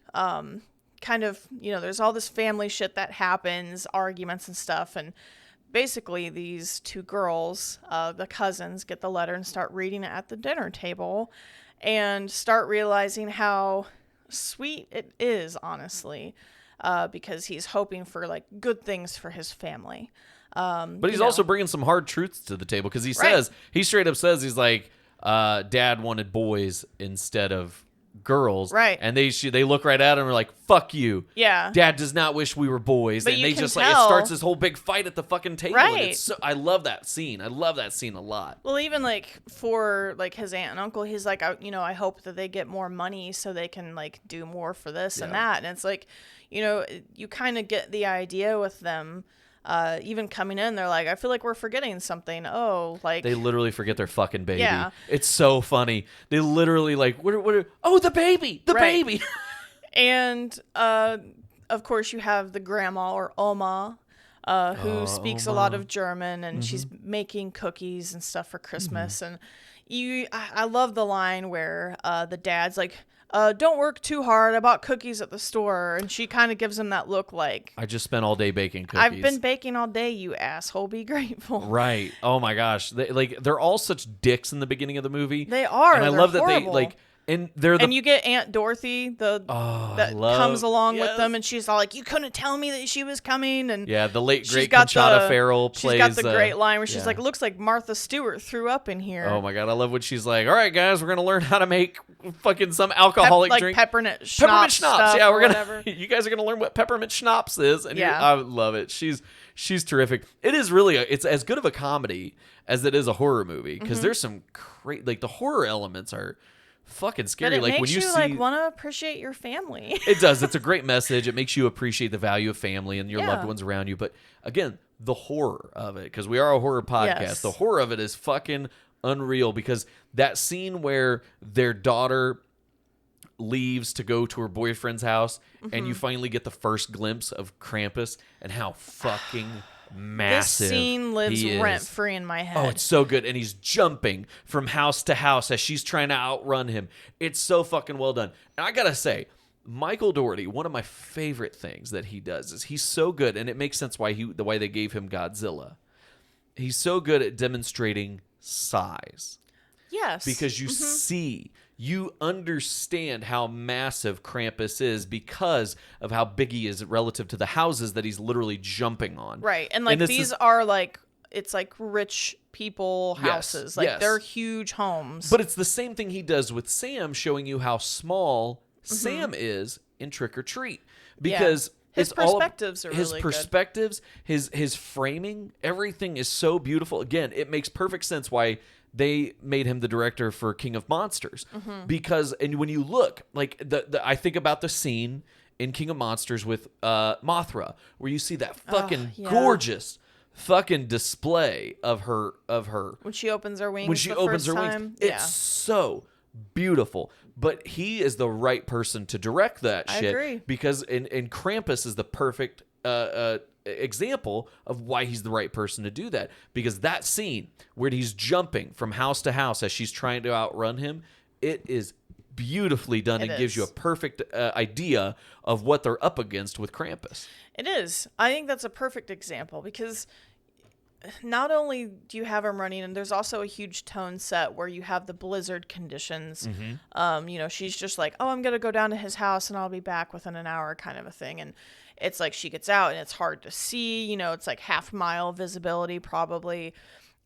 kind of, there's all this family shit that happens, arguments and stuff, and basically these 2 girls, the cousins, get the letter and start reading it at the dinner table and start realizing how sweet it is, honestly, because he's hoping for like good things for his family. But he's also bringing some hard truths to the table, because he straight up says, he's like, Dad wanted boys instead of girls, Right. And they look right at him and are like, fuck you. Yeah. Dad does not wish we were boys. But And you they can just like, it tell- starts this whole big fight at the fucking table. Right. And it's so, I love that scene. I love that scene a lot. Well, even like for like his aunt and uncle, he's like, I hope that they get more money so they can like do more for this and that. And it's like, you kind of get the idea with them. Even coming in, they're like, I feel like we're forgetting something. Oh, like They literally forget their fucking baby. Yeah. It's so funny. They literally like, oh, the baby, the Right. baby. And of course, you have the grandma or Oma, who speaks a lot of German, and she's making cookies and stuff for Christmas. And I love the line where the dad's like, don't work too hard. I bought cookies at the store. And she kind of gives him that look like, I just spent all day baking cookies. I've been baking all day, you asshole. Be grateful. Right. Oh my gosh. They're all such dicks in the beginning of the movie. They are. And I They're love that horrible. they and they're the And you get Aunt Dorothy, that comes along with them, and she's all like, "You couldn't tell me that she was coming." And yeah, the late she's great got Conchata Farrell plays. She's got the great line where she's yeah. like, "Looks like Martha Stewart threw up in here." Oh my god, I love when she's like, "All right, guys, we're gonna learn how to make fucking some alcoholic like drink, peppermint schnapps. peppermint schnapps." Yeah, we're gonna. Whatever. You guys are gonna learn what peppermint schnapps is, and Yeah. I love it. She's terrific. It is really it's as good of a comedy as it is a horror movie, because there's some like the horror elements are fucking scary. But it like makes when you you see, like want to appreciate your family. it does. It's a great message. It makes you appreciate the value of family and your Yeah. loved ones around you. But again, the horror of it, because we are a horror podcast, Yes. the horror of it is fucking unreal, because that scene where their daughter leaves to go to her boyfriend's house, and you finally get the first glimpse of Krampus and how fucking massive This scene lives he is. rent free in my head. Oh, it's so good. And he's jumping from house to house as she's trying to outrun him. It's so fucking well done. And I gotta say, Michael Dougherty, one of my favorite things that he does is he's so good, and it makes sense why they gave him Godzilla. He's so good at demonstrating size. Yes. Because you understand how massive Krampus is because of how big he is relative to the houses that he's literally jumping on. Right. And like these are like, it's like rich people houses. Like they're huge homes. But it's the same thing he does with Sam, showing you how small Sam is in Trick or Treat. Because his perspectives are really good. His framing, everything is so beautiful. Again, it makes perfect sense why they made him the director for King of Monsters. Because, and when you look, like, I think about the scene in King of Monsters with Mothra, where you see that fucking gorgeous fucking display of her. When she opens her wings. When she opens her wings. It's so beautiful. But he is the right person to direct that shit. I agree. Because, and Krampus is the perfect example of why he's the right person to do that, because that scene where he's jumping from house to house as she's trying to outrun him, it is beautifully done and gives you a perfect idea of what they're up against with Krampus. It is. I think that's a perfect example because not only do you have him running, and there's also a huge tone set where you have the blizzard conditions. She's just like, oh, I'm going to go down to his house and I'll be back within an hour kind of a thing. And it's like she gets out and it's hard to see, it's like half-mile visibility probably.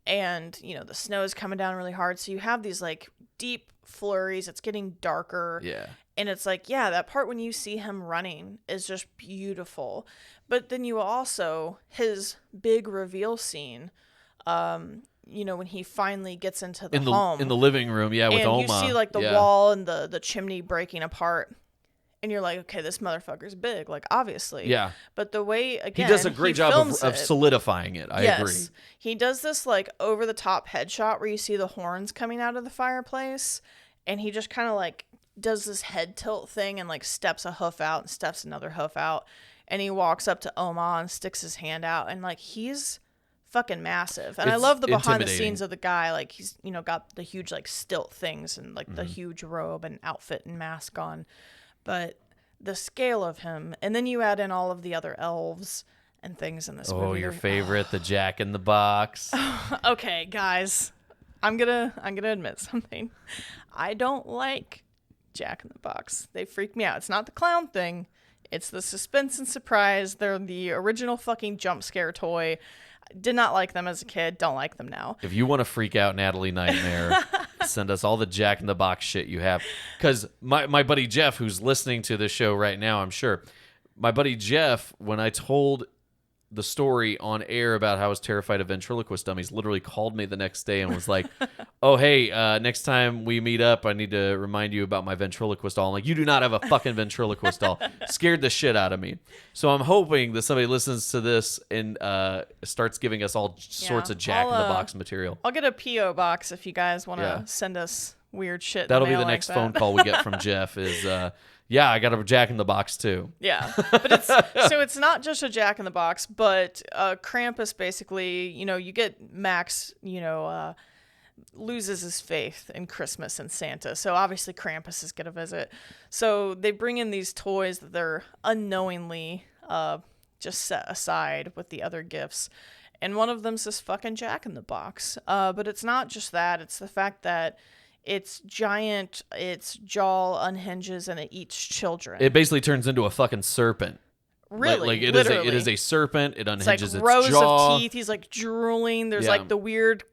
And, the snow is coming down really hard. So you have these like deep flurries. It's getting darker. Yeah. And it's like, that part when you see him running is just beautiful. But then you also, his big reveal scene, when he finally gets into the home. In the living room, with Oma. And you see like the wall and the chimney breaking apart. And you're like, okay, this motherfucker's big, like, obviously. Yeah. But the way, again, he does a great job of solidifying it. I agree. He does this, like, over-the-top headshot where you see the horns coming out of the fireplace. And he just kind of, like, does this head tilt thing and, like, steps a hoof out and steps another hoof out. And he walks up to Oma and sticks his hand out. And, like, he's fucking massive. And I love the behind-the-scenes of the guy. Like, he's, got the huge, like, stilt things and, like, the huge robe and outfit and mask on. But the scale of him, and then you add in all of the other elves and things in this movie. Oh, your favorite, the Jack in the Box. Okay, guys, I'm gonna admit something. I don't like Jack in the Box. They freak me out. It's not the clown thing. It's the suspense and surprise. They're the original fucking jump scare toy. Did not like them as a kid. Don't like them now. If you want to freak out Natalie Nightmare, send us all the Jack in the Box shit you have. Because my buddy Jeff, who's listening to this show right now, I'm sure, my buddy Jeff, when I told the story on air about how I was terrified of ventriloquist dummies, literally called me the next day and was like, oh, hey, next time we meet up, I need to remind you about my ventriloquist doll. I'm like, you do not have a fucking ventriloquist doll. Scared the shit out of me. So I'm hoping that somebody listens to this and starts giving us all sorts of Jack in the Box material. I'll get a P.O. box if you guys want to send us weird shit. That'll be the next phone call we get from Jeff is... I got a Jack in the Box too. Yeah, but it's not just a Jack in the Box, but Krampus basically, you get Max, loses his faith in Christmas and Santa. So obviously Krampus is going to visit. So they bring in these toys that they're unknowingly just set aside with the other gifts. And one of them's this fucking Jack in the Box. But it's not just that. It's the fact that it's giant, its jaw unhinges, and it eats children. It basically turns into a fucking serpent. Really? It is a serpent. It unhinges it's like its rows jaw. of teeth. He's like drooling. There's like the weird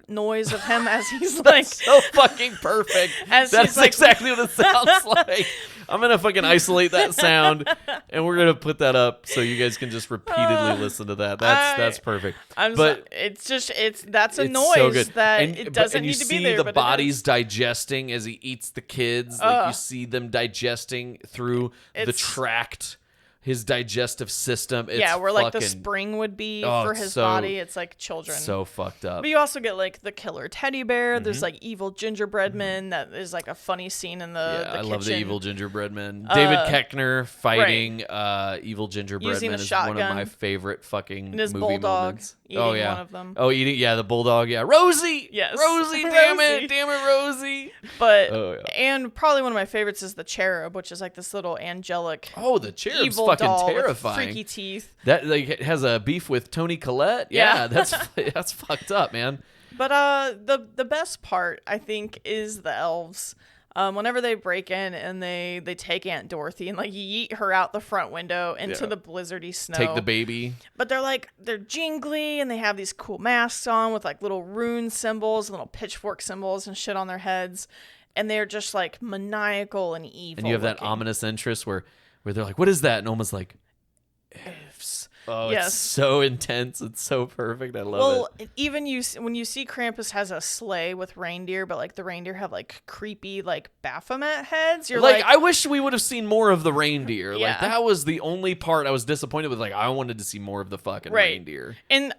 noise of him as he's like... so fucking perfect. That's exactly what it sounds like. I'm going to fucking isolate that sound, and we're going to put that up so you guys can just repeatedly listen to that. That's perfect. That's a noise so that it doesn't need to be there. You see the bodies digesting as he eats the kids. Like you see them digesting through the tract. his digestive system. It's where like the fucking- spring would be Oh, for it's his so- body. It's like children. so fucked up. But you also get like the killer teddy bear. There's Mm-hmm. like evil gingerbread men. That is like a funny scene in the Yeah, the I kitchen. love the evil gingerbread men. David Koechner fighting evil gingerbread Using men a is one of shotgun. my favorite fucking And his movie bulldog moments. eating Oh yeah, one of them. Oh, eating the bulldog. Yeah, Rosie. Yes. Rosie. Damn Rosie. it, Rosie. But Oh, yeah. and probably one of my favorites is the cherub, which is like this little angelic Oh, the cherub's evil fucking doll with terrifying. freaky teeth. That like it has a beef with Toni Collette. Yeah. That's fucked up, man. But the best part I think is the elves. Whenever they break in and they take Aunt Dorothy and like yeet her out the front window into Yeah. the blizzardy snow. Take the baby. But they're jingly and they have these cool masks on with like little rune symbols, little pitchfork symbols and shit on their heads. And they're just like maniacal and evil. And you have that looking. ominous interest where they're like, "What is that?" And almost like, "Ifs." Oh, Yes. it's so intense. It's so perfect. I love Well, it. even when you see Krampus has a sleigh with reindeer, but like the reindeer have like creepy like Baphomet heads. You're like, I wish we would have seen more of the reindeer. Like Yeah. that was the only part I was disappointed with. Like I wanted to see more of the fucking Right. reindeer. and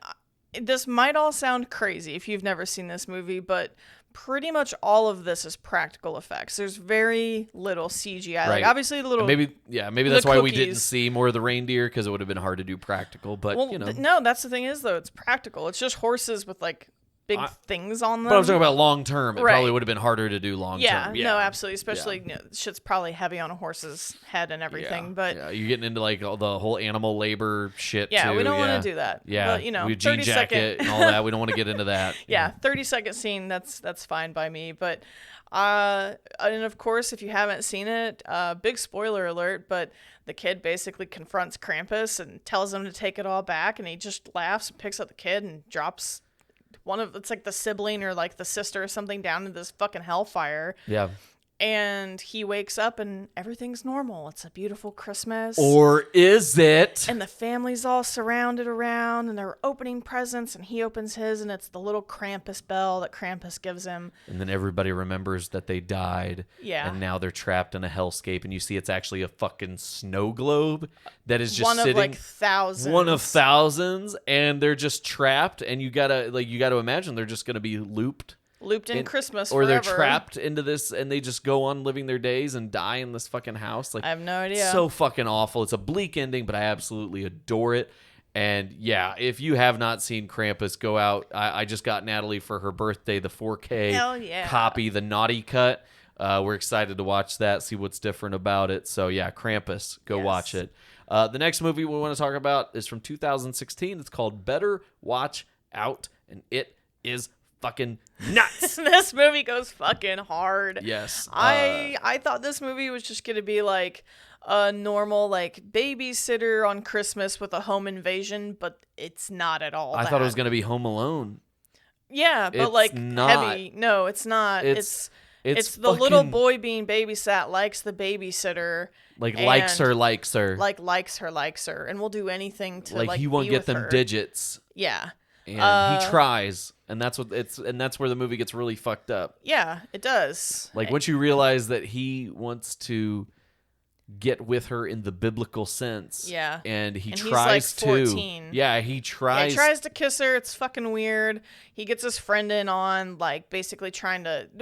this might all sound crazy if you've never seen this movie, but pretty much all of this is practical effects. There's very little CGI. Right. Like obviously the little Maybe that's the why we didn't cookies. see more of the reindeer because it would have been hard to do practical. But well, you know, no, that's the thing is though, it's practical. It's just horses with like big things on them. but I was talking about long term. It Right. probably would have been harder to do long yeah, term. no, absolutely. Especially you know, shit's probably heavy on a horse's head and everything. But yeah, you're getting into like all the whole animal labor shit. yeah, too. we don't yeah. want to do that. Yeah, but, you know, we jean 30 jacket second. and all that. We don't want to get into that. Yeah, 30-second scene. That's fine by me. But and of course, if you haven't seen it, big spoiler alert. But the kid basically confronts Krampus and tells him to take it all back, and he just laughs and picks up the kid and drops it's like the sibling or like the sister or something down into this fucking hellfire. Yeah. And he wakes up and everything's normal. It's a beautiful Christmas. Or is it? And the family's all surrounded around and they're opening presents and he opens his and it's the little Krampus bell that Krampus gives him. And then everybody remembers that they died. Yeah. And now they're trapped in a hellscape. And you see it's actually a fucking snow globe that is just One sitting. of like thousands. One of thousands. And they're just trapped. And you gotta imagine they're just gonna be looped. Looped in Christmas or forever. they're trapped into this and they just go on living their days and die in this fucking house. Like I have no idea. So fucking awful. It's a bleak ending, but I absolutely adore it. And yeah, if you have not seen Krampus, go out. I just got Natalie for her birthday the 4K Hell yeah. copy, the naughty cut. We're excited to watch that, see what's different about it. So yeah, Krampus, go Yes. watch it. The next movie we want to talk about is from 2016. It's called Better Watch Out, and it is fucking nuts. This movie goes fucking hard. Yes. I thought this movie was just gonna be like a normal like babysitter on Christmas with a home invasion, but it's not at all. I thought it was going to be Home Alone. Yeah, but It's like not. heavy. No, it's not. It's the fucking, little boy being babysat likes the babysitter. like likes and, her, like likes her, and will do anything to like he won't be get with them her. digits, Yeah. and he tries, and that's where the movie gets really fucked up. Yeah, it does. Like once you realize that he wants to get with her in the biblical sense, Yeah. and he And he's, tries like, to, 14. yeah, he Yeah, tries, he tries to kiss her. It's fucking weird. He gets his friend in on like they're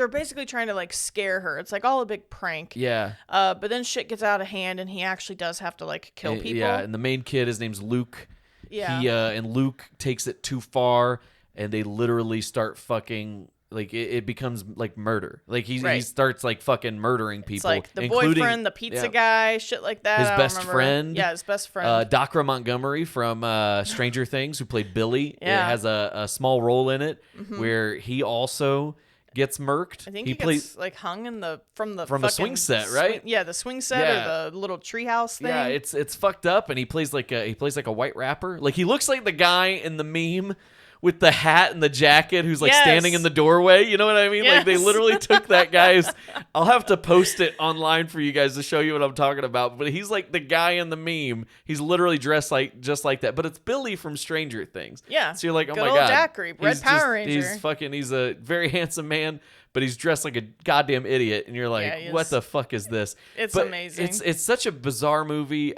basically trying to like scare her. It's like all a big prank. yeah, But then shit gets out of hand and he actually does have to like kill people. yeah, and the main kid, his name's Luke. Yeah. He and Luke takes it too far, and they literally start fucking. Like it becomes like murder. Like he Right. starts like fucking murdering people. It's like the including- boyfriend, the pizza yeah. guy, shit like that. His I don't best remember. friend. Yeah, his best friend. Docra Montgomery from Stranger Things, who played Billy, Yeah. Mm-hmm. it has a small role in it where he also gets murked. I think he plays. gets like hung in from a fucking swing set, right? Yeah, the swing set Yeah. or the little treehouse thing. Yeah, it's fucked up, and he plays like a white rapper. Like he looks like the guy in the meme with the hat and the jacket who's like Yes. standing in the doorway. You know what I mean? Like they Yes. literally took that guy's. I'll have to post it online for you guys to show you what I'm talking about. But he's like the guy in the meme. He's literally dressed just like that. But it's Billy from Stranger Things. Yeah. So you're like, oh Good my old god, Daiquiri, Red He's Power Ranger. He's a very handsome man, but he's dressed like a goddamn idiot. And you're like, Yeah, he what is. the fuck is this? It's But amazing. It's such a bizarre movie.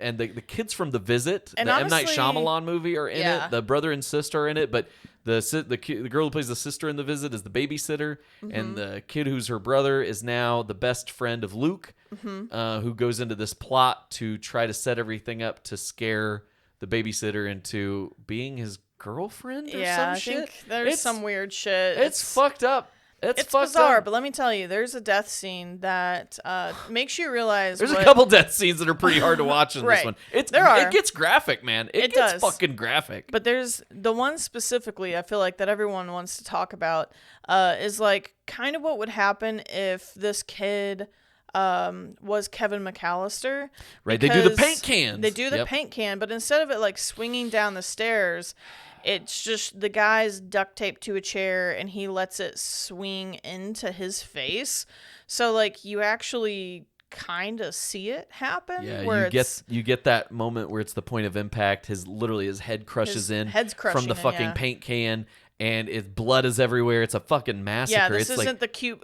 and the kids from The Visit, And the M. Night honestly, Shyamalan movie, are in yeah. it. The brother and sister are in it, but the girl who plays the sister in The Visit is the babysitter, and the kid who's her brother is now the best friend of Luke, who goes into this plot to try to set everything up to scare the babysitter into being his girlfriend or some I shit. think there's some weird shit. It's fucked up. It's fucked bizarre, up. but let me tell you, there's a death scene that makes you realize There's a couple death scenes that are pretty hard to watch in this one. It gets graphic, man. It gets does. fucking graphic. But there's the one specifically I feel like that everyone wants to talk about is like kind of what would happen if this kid was Kevin McAllister. Right, they do the paint cans. They do the paint can, but instead of it like swinging down the stairs, it's just the guy's duct taped to a chair and he lets it swing into his face. So like you actually kind of see it happen. Yeah, where you get that moment where it's the point of impact. His head crushes in from the fucking paint can, and blood is everywhere. It's a fucking massacre. Yeah, this isn't like the cute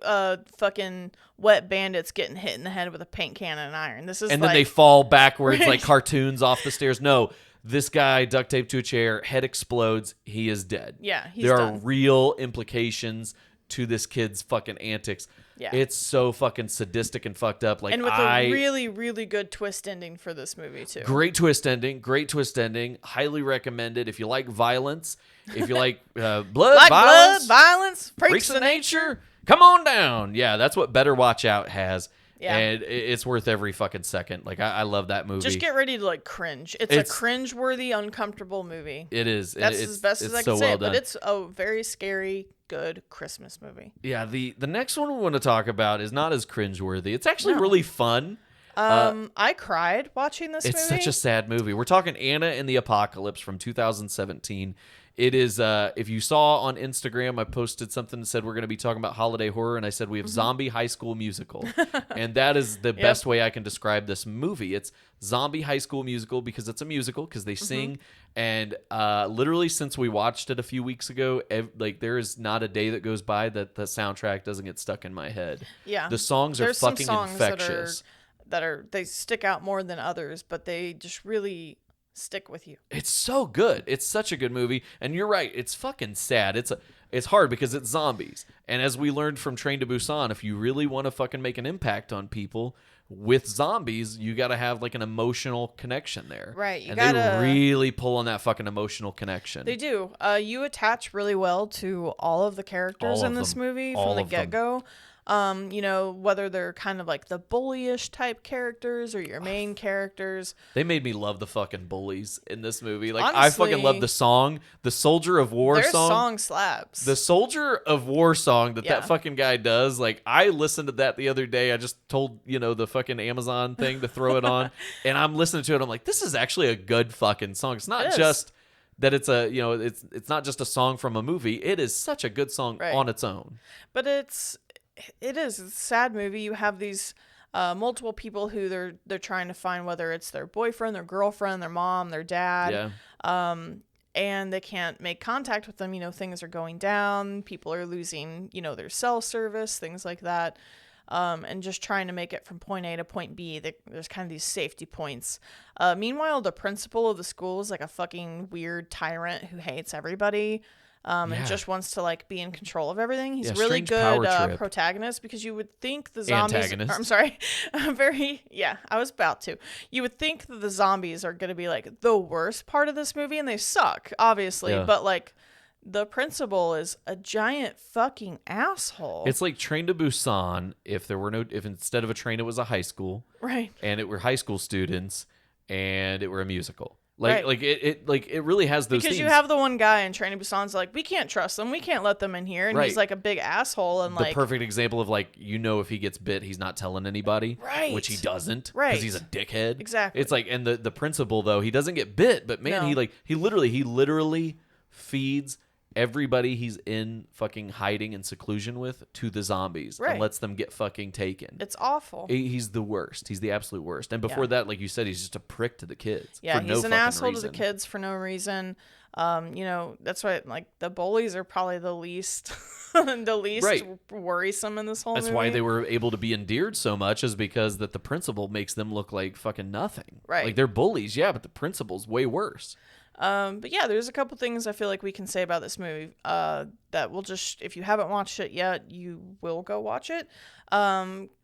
fucking wet bandits getting hit in the head with a paint can and an iron. This is and like, then they fall backwards like cartoons off the stairs. No. This guy duct taped to a chair, head explodes, he is dead. Yeah, he's There done. are real implications to this kid's fucking antics. Yeah. It's so fucking sadistic and fucked up. Like, and with a really, really good twist ending for this movie too. Great twist ending. Highly recommended. If you like violence, if you like blood, violence, freaks of nature, come on down. Yeah, that's what Better Watch Out has. Yeah. And it's worth every fucking second. Like, I love that movie. Just get ready to like cringe. It's a cringe-worthy, uncomfortable movie. It is. That's as best as I can say it, but it's a very scary, good Christmas movie. Yeah, the next one we want to talk about is not as cringeworthy. It's actually really fun. I cried watching this movie. It's such a sad movie. We're talking Anna and the Apocalypse from 2017. It is, if you saw on Instagram, I posted something that said we're going to be talking about holiday horror, and I said we have zombie High School Musical. And that is the best way I can describe this movie. It's zombie High School Musical because it's a musical, because they sing. And literally since we watched it a few weeks ago, like there is not a day that goes by that the soundtrack doesn't get stuck in my head. Yeah. The songs are fucking infectious. They stick out more than others, but they just really stick with you. It's so good. It's such a good movie. And you're right. It's fucking sad. It's hard because it's zombies. And as we learned from Train to Busan, if you really want to fucking make an impact on people with zombies, you got to have like an emotional connection there. Right. They really pull on that fucking emotional connection. They do. You attach really well to all of the characters in this movie from the get-go. Whether they're kind of like the bullyish type characters or your main characters. They made me love the fucking bullies in this movie. Like, honestly, I fucking love the song, the Soldier of War their song. Song slaps. The Soldier of War song that fucking guy does. Like, I listened to that the other day. I just told, the fucking Amazon thing to throw it on. And I'm listening to it. I'm like, this is actually a good fucking song. It's not just that it's a, it's not just a song from a movie. It is such a good song on its own. But it's a sad movie. You have these multiple people who they're trying to find, whether it's their boyfriend, their girlfriend, their mom, their dad. Yeah. And they can't make contact with them. Things are going down. People are losing, their cell service, things like that. And just trying to make it from point A to point B. There's kind of these safety points. Meanwhile, the principal of the school is like a fucking weird tyrant who hates everybody. And just wants to like be in control of everything. He's really good protagonist, because you would think the zombies. I'm sorry, I was about to. You would think that the zombies are going to be like the worst part of this movie, and they suck, obviously. Yeah. But like, the principal is a giant fucking asshole. It's like Train to Busan if instead of a train it was a high school, right? And it were high school students, and it were a musical. It really has those because themes. You have the one guy in Train to Busan's like, we can't trust them, we can't let them in here, and he's like a big asshole, and the perfect example of like, if he gets bit, he's not telling anybody, right? Which he doesn't, right? Because he's a dickhead. Exactly. It's like, and the principal though, he doesn't get bit, but man, he literally feeds everybody he's in fucking hiding and seclusion with to the zombies, and lets them get fucking taken. It's awful. He's the worst. He's the absolute worst. And before that, like you said, he's just a prick to the kids. Yeah, for he's no an asshole reason. to the kids for no reason. That's why like the bullies are probably the least the least Right. worrisome in this whole That's movie. why they were able to be endeared so much, is because that the principal makes them look like fucking nothing. Right. Like they're bullies, yeah, but the principal's way worse. But yeah, there's a couple things I feel like we can say about this movie. That will just, if you haven't watched it yet, you will go watch it.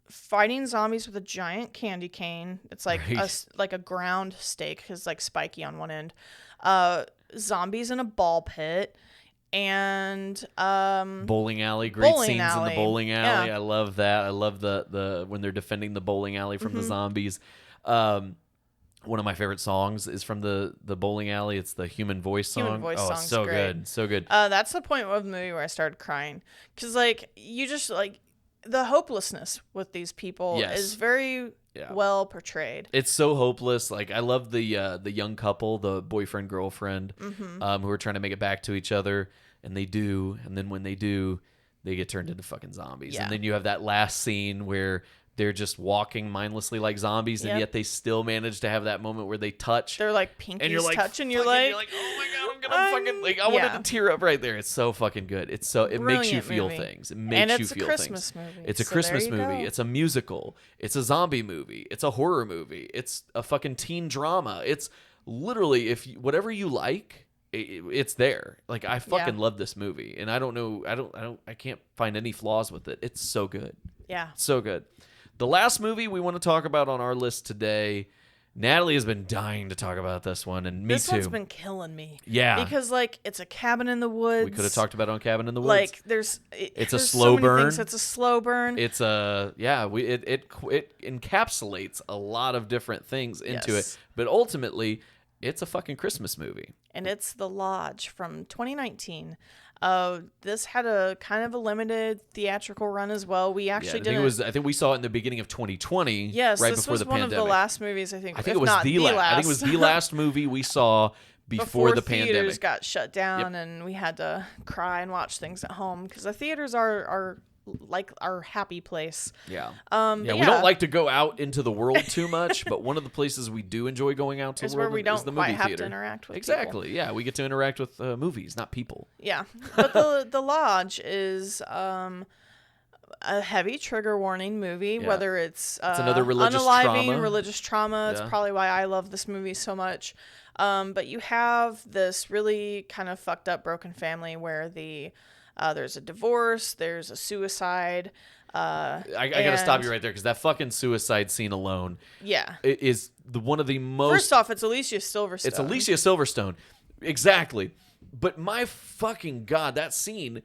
Fighting zombies with a giant candy cane. It's like Right. like a ground steak, because like spiky on one end. Zombies in a ball pit, and Bowling alley, great Bowling scenes in alley. the bowling alley. Yeah. I love that. I love the when they're defending the bowling alley from the zombies. One of my favorite songs is from the bowling alley. It's the Human Voice song. Human Voice oh, song's so great. good, so good. That's the point of the movie where I started crying, because like you just like the hopelessness with these people Yes. is very Yeah. well portrayed. It's so hopeless. Like I love the young couple, the boyfriend girlfriend, who are trying to make it back to each other, and they do. And then when they do, they get turned into fucking zombies. Yeah. And then you have that last scene where they're just walking mindlessly like zombies, and Yep. yet they still manage to have that moment where they touch. They're like pinkies And you're like, touching. You're fucking- like, oh my god, I'm gonna fucking like. I wanted yeah. to tear up right there. It's so fucking good. It's so it makes you Brilliant feel movie. things. It makes And you it's a feel Christmas things. movie, It's a so there Christmas you movie. go. It's a musical. It's a zombie movie. It's a horror movie. It's a fucking teen drama. It's literally whatever you like. It's there. Like I fucking love this movie, and I don't know. I can't find any flaws with it. It's so good. yeah. So good. The last movie we want to talk about on our list today, Natalie has been dying to talk about this one, and me This too. one's been killing me. Yeah. Because like it's a cabin in the woods. We could have talked about it on Cabin in the Woods. Like It's a there's slow so many things. burn. It's a slow burn. It's a it encapsulates a lot of different things into Yes. it, but ultimately, it's a fucking Christmas movie. And it's The Lodge from 2019. This had a kind of a limited theatrical run as well. We actually didn't. I think we saw it in the beginning of 2020. Yes, right this before was the one pandemic. of the last movies I think. I think if it was not the last. I think it was the last movie we saw before the theaters pandemic. got shut down, and we had to cry and watch things at home because the theaters are like our happy place. Yeah. But We don't like to go out into the world too much, but one of the places we do enjoy going out to Is the where world we is don't the quite movie have theater. to interact with Exactly. Yeah, we get to interact with movies, not people. Yeah, but the Lodge is a heavy trigger warning movie. Yeah. Whether it's another religious unaliving, trauma. religious trauma. It's Yeah. probably why I love this movie so much. But you have this really kind of fucked up, broken family where there's a divorce, there's a suicide. I gotta stop you right there because that fucking suicide scene alone Yeah. is one of the most. First off, it's Alicia Silverstone. It's Alicia Silverstone, exactly. But my fucking god, that scene.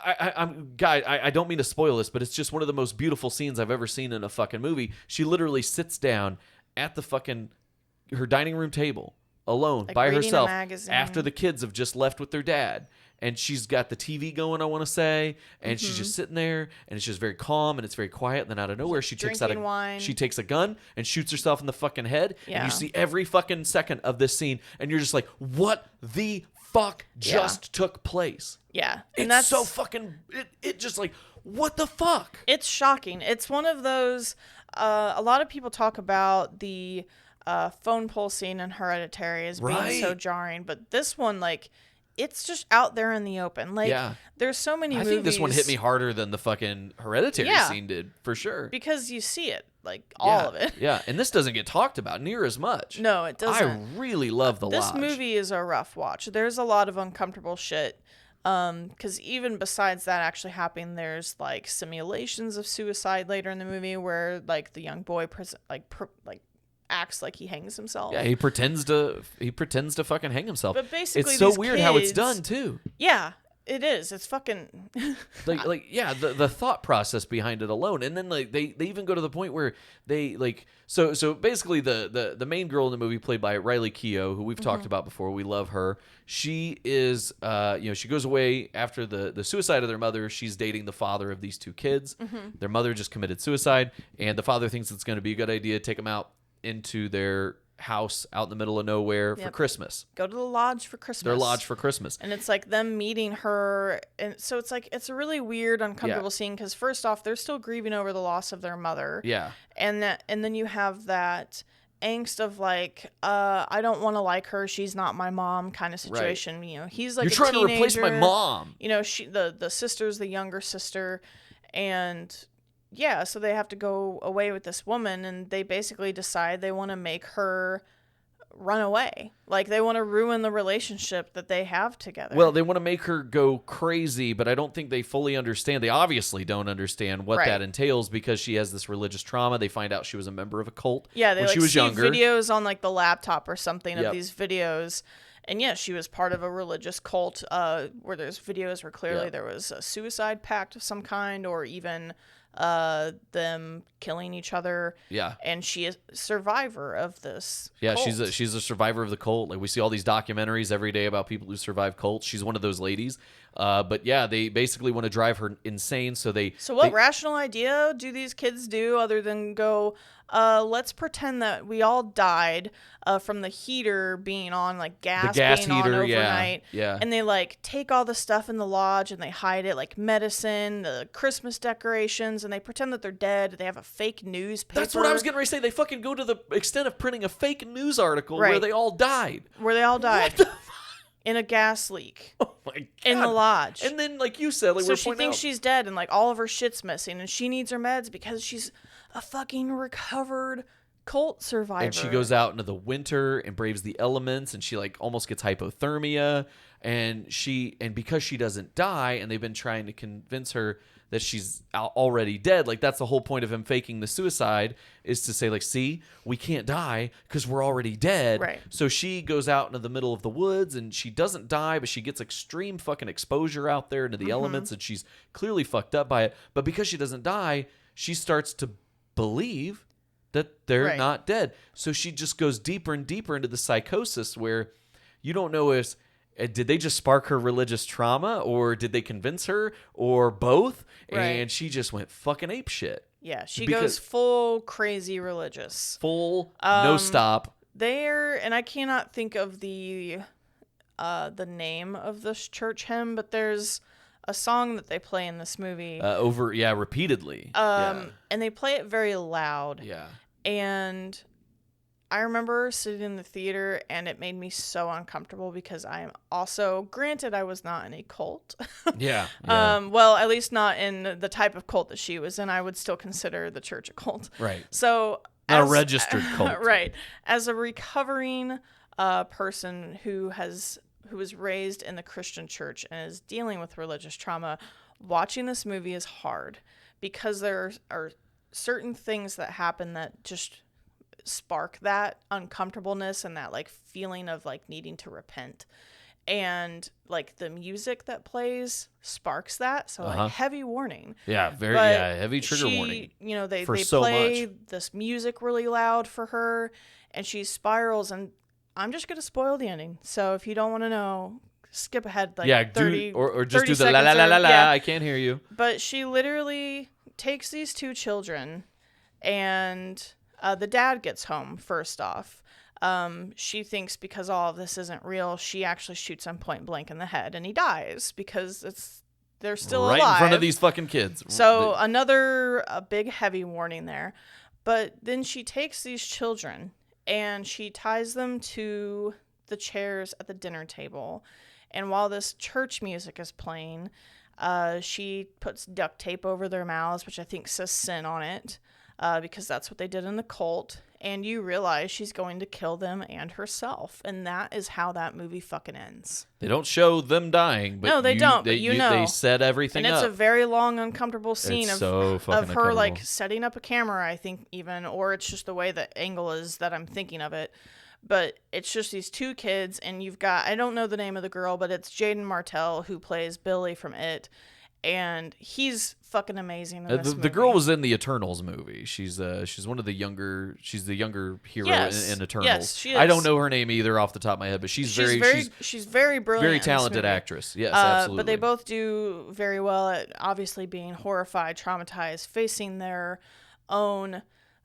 I don't mean to spoil this, but it's just one of the most beautiful scenes I've ever seen in a fucking movie. She literally sits down at the fucking her dining room table alone Like by reading a herself magazine. after the kids have just left with their dad. And she's got the TV going, I want to say, and she's just sitting there, and it's just very calm and it's very quiet. And then out of nowhere, she takes out Drinking wine. she takes a gun and shoots herself in the fucking head. And Yeah. you see every fucking second of this scene, and you're just like, what the fuck just took place? Yeah. It's And that's so fucking. It just like, what the fuck? It's shocking. It's one of those. A lot of people talk about the phone pole scene in Hereditary as being so Right. jarring, but this one, like, it's just out there in the open. Like, Yeah. there's so many I movies. think this one hit me harder than the fucking Hereditary Yeah. scene did, for sure. because you see it, like all Yeah. of it. Yeah, and this doesn't get talked about near as much. No, it doesn't. I really love The This Lodge. movie is a rough watch. There's a lot of uncomfortable shit. Because even besides that actually happening, there's like simulations of suicide later in the movie where like the young boy acts like he hangs himself. Yeah, he pretends to fucking hang himself. But basically it's so these weird how it's kids- done too. Yeah, it is. It's fucking. Like yeah, the thought process behind it alone, and then like they even go to the point where they like so basically the main girl in the movie played by Riley Keough, who we've talked about before. We love her. She is she goes away after the suicide of their mother. She's dating the father of these two kids. Their mother just committed suicide, and the father thinks it's going to be a good idea to take them out into their house out in the middle of nowhere for Yep. Christmas. Go to the lodge for Christmas. Their lodge for Christmas. And it's like them meeting her. And so it's a really weird, uncomfortable scene because first off, they're still grieving over the loss of their mother. Yeah. And then you have that angst of like, I don't want to like her. She's not my mom kind of situation. Right. You know, he's like You're a trying teenager. to replace my mom. You know, the sister's the younger sister, and yeah, so they have to go away with this woman, and they basically decide they want to make her run away. Like they want to ruin the relationship that they have together. Well, they want to make her go crazy, but I don't think they fully understand. They obviously don't understand what Right. that entails because she has this religious trauma. They find out she was a member of a cult yeah, they when like she was see younger. videos on like the laptop or something Yep. of these videos. And yeah, she was part of a religious cult where there's videos where clearly Yep. there was a suicide pact of some kind, or even them killing each other. Yeah. And she is a survivor of this Yeah, cult. she's a survivor of the cult. Like we see all these documentaries every day about people who survive cults. She's one of those ladies. But yeah, they basically want to drive her insane. So what rational idea do these kids do other than go, let's pretend that we all died from the heater being on, like gas being on heater, overnight. yeah. And they like take all the stuff in the lodge and they hide it, like medicine, the Christmas decorations, and they pretend that they're dead. They have a fake newspaper. That's what I was getting ready to say. They fucking go to the extent of printing a fake news article where Right. they all died. Where they all died. What the fuck? In a gas leak. Oh my god! In the lodge. And then, like you said, like So we're she pointing thinks out, she's dead and like all of her shit's missing and she needs her meds because she's a fucking recovered cult survivor. and she goes out into the winter and braves the elements, and she like almost gets hypothermia, and because she doesn't die, and they've been trying to convince her that she's already dead. Like that's the whole point of him faking the suicide, is to say like, see, we can't die because we're already dead. Right. So she goes out into the middle of the woods and she doesn't die, but she gets extreme fucking exposure out there into the elements, and she's clearly fucked up by it. But because she doesn't die, she starts to believe that they're Right. not dead. So she just goes deeper and deeper into the psychosis where you don't know if did they just spark her religious trauma, or did they convince her, or both? Right. And she just went fucking ape shit. Yeah, she Because- goes full crazy religious. Full, no stop. There, and I cannot think of the name of this church hymn, but there's a song that they play in this movie. Repeatedly. And they play it very loud. Yeah. And I remember sitting in the theater and it made me so uncomfortable because I am also, granted, I was not in a cult. Yeah. Well, at least not in the type of cult that she was in. I would still consider the church a cult. Right. So, Not a registered cult. Right. As a recovering person who was raised in the Christian church and is dealing with religious trauma, watching this movie is hard because there are certain things that happen that just spark that uncomfortableness and that like feeling of like needing to repent. And like the music that plays sparks that. So like heavy warning. Yeah, But heavy trigger warning. You know, they for so play much. this music really loud for her and she spirals, and I'm just going to spoil the ending. So if you don't want to know, skip ahead like 30 or just 30 do the la la seconds la or- la la. yeah. I can't hear you. But she literally takes these two children, and the dad gets home first off. She thinks because all of this isn't real, she actually shoots him point blank in the head, and he dies because they're still right alive. in front of these fucking kids. So another big heavy warning there. But then she takes these children and she ties them to the chairs at the dinner table. And while this church music is playing, she puts duct tape over their mouths, which I think says sin on it, because that's what they did in the cult. And you realize she's going to kill them and herself. And that is how that movie fucking ends. They don't show them dying, but No, they don't, but you know. They set everything And it's up. a very long, uncomfortable scene It's of, so fucking of her like uncomfortable. setting up a camera, I think, even, or it's just the way the angle is that I'm thinking of it. But it's just these two kids, and you've got, I don't know the name of the girl, but it's Jaden Martell who plays Billy from It. And he's fucking amazing in this the movie. girl was in the Eternals movie. She's one of the younger. She's the younger hero Yes. in Eternals. Yes, she I is. don't know her name either off the top of my head, but she's very brilliant. very in this talented movie. actress. Yes, absolutely. But they both do very well at obviously being horrified, traumatized, facing their own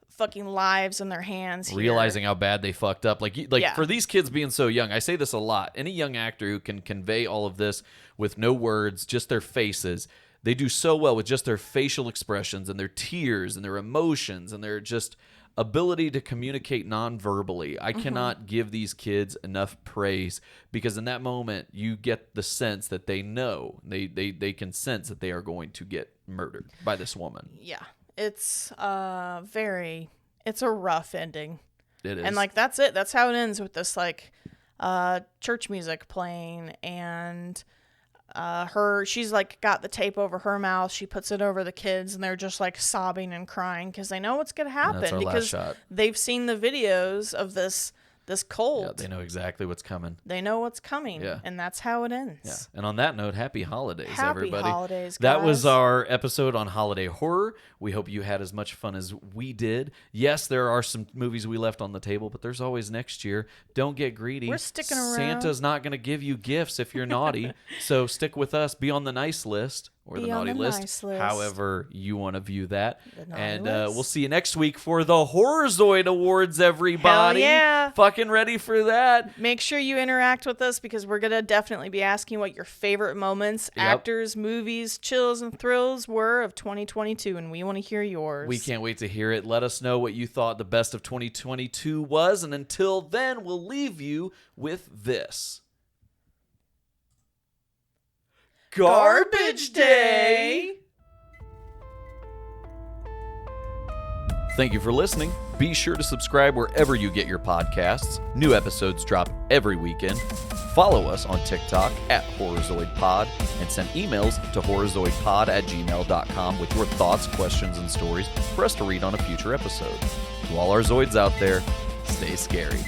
fucking lives in their hands. Here. realizing how bad they fucked up. Like Yeah. for these kids being so young, I say this a lot. Any young actor who can convey all of this with no words, just their faces, they do so well with just their facial expressions and their tears and their emotions and their just ability to communicate non-verbally. I cannot give these kids enough praise, because in that moment you get the sense that they know, they can sense that they are going to get murdered by this woman. Yeah. It's it's a rough ending. It is. And like that's it. That's how it ends, with this like church music playing, and she's like got the tape over her mouth. She puts it over the kids, and they're just like sobbing and crying because they know what's gonna happen, that's our because last shot. they've seen the videos of this cult. Yeah, they know exactly what's coming. They know what's coming. Yeah. And that's how it ends. Yeah. And on that note, happy holidays, Happy everybody. holidays, That was guys. our episode on holiday horror. We hope you had as much fun as we did. Yes, there are some movies we left on the table, but there's always next year. Don't get greedy. We're sticking around. Santa's not going to give you gifts if you're naughty. So stick with us. Be on the nice list. Or the Be on naughty the list, nice list. however you want to view that. naughty And list. we'll see you next week for the Horror Zoid Awards, everybody. Hell yeah. Fucking ready for that. Make sure you interact with us, because we're going to definitely be asking what your favorite moments, Yep. actors, movies, chills, and thrills were of 2022, and we want to hear yours. We can't wait to hear it. Let us know what you thought the best of 2022 was. And until then, we'll leave you with this. Garbage Day! Thank you for listening. Be sure to subscribe wherever you get your podcasts. New episodes drop every weekend. Follow us on TikTok at HorrorZoidPod, and send emails to horrorzoidpod@gmail.com with your thoughts, questions, and stories for us to read on a future episode. To all our Zoids out there, stay scary.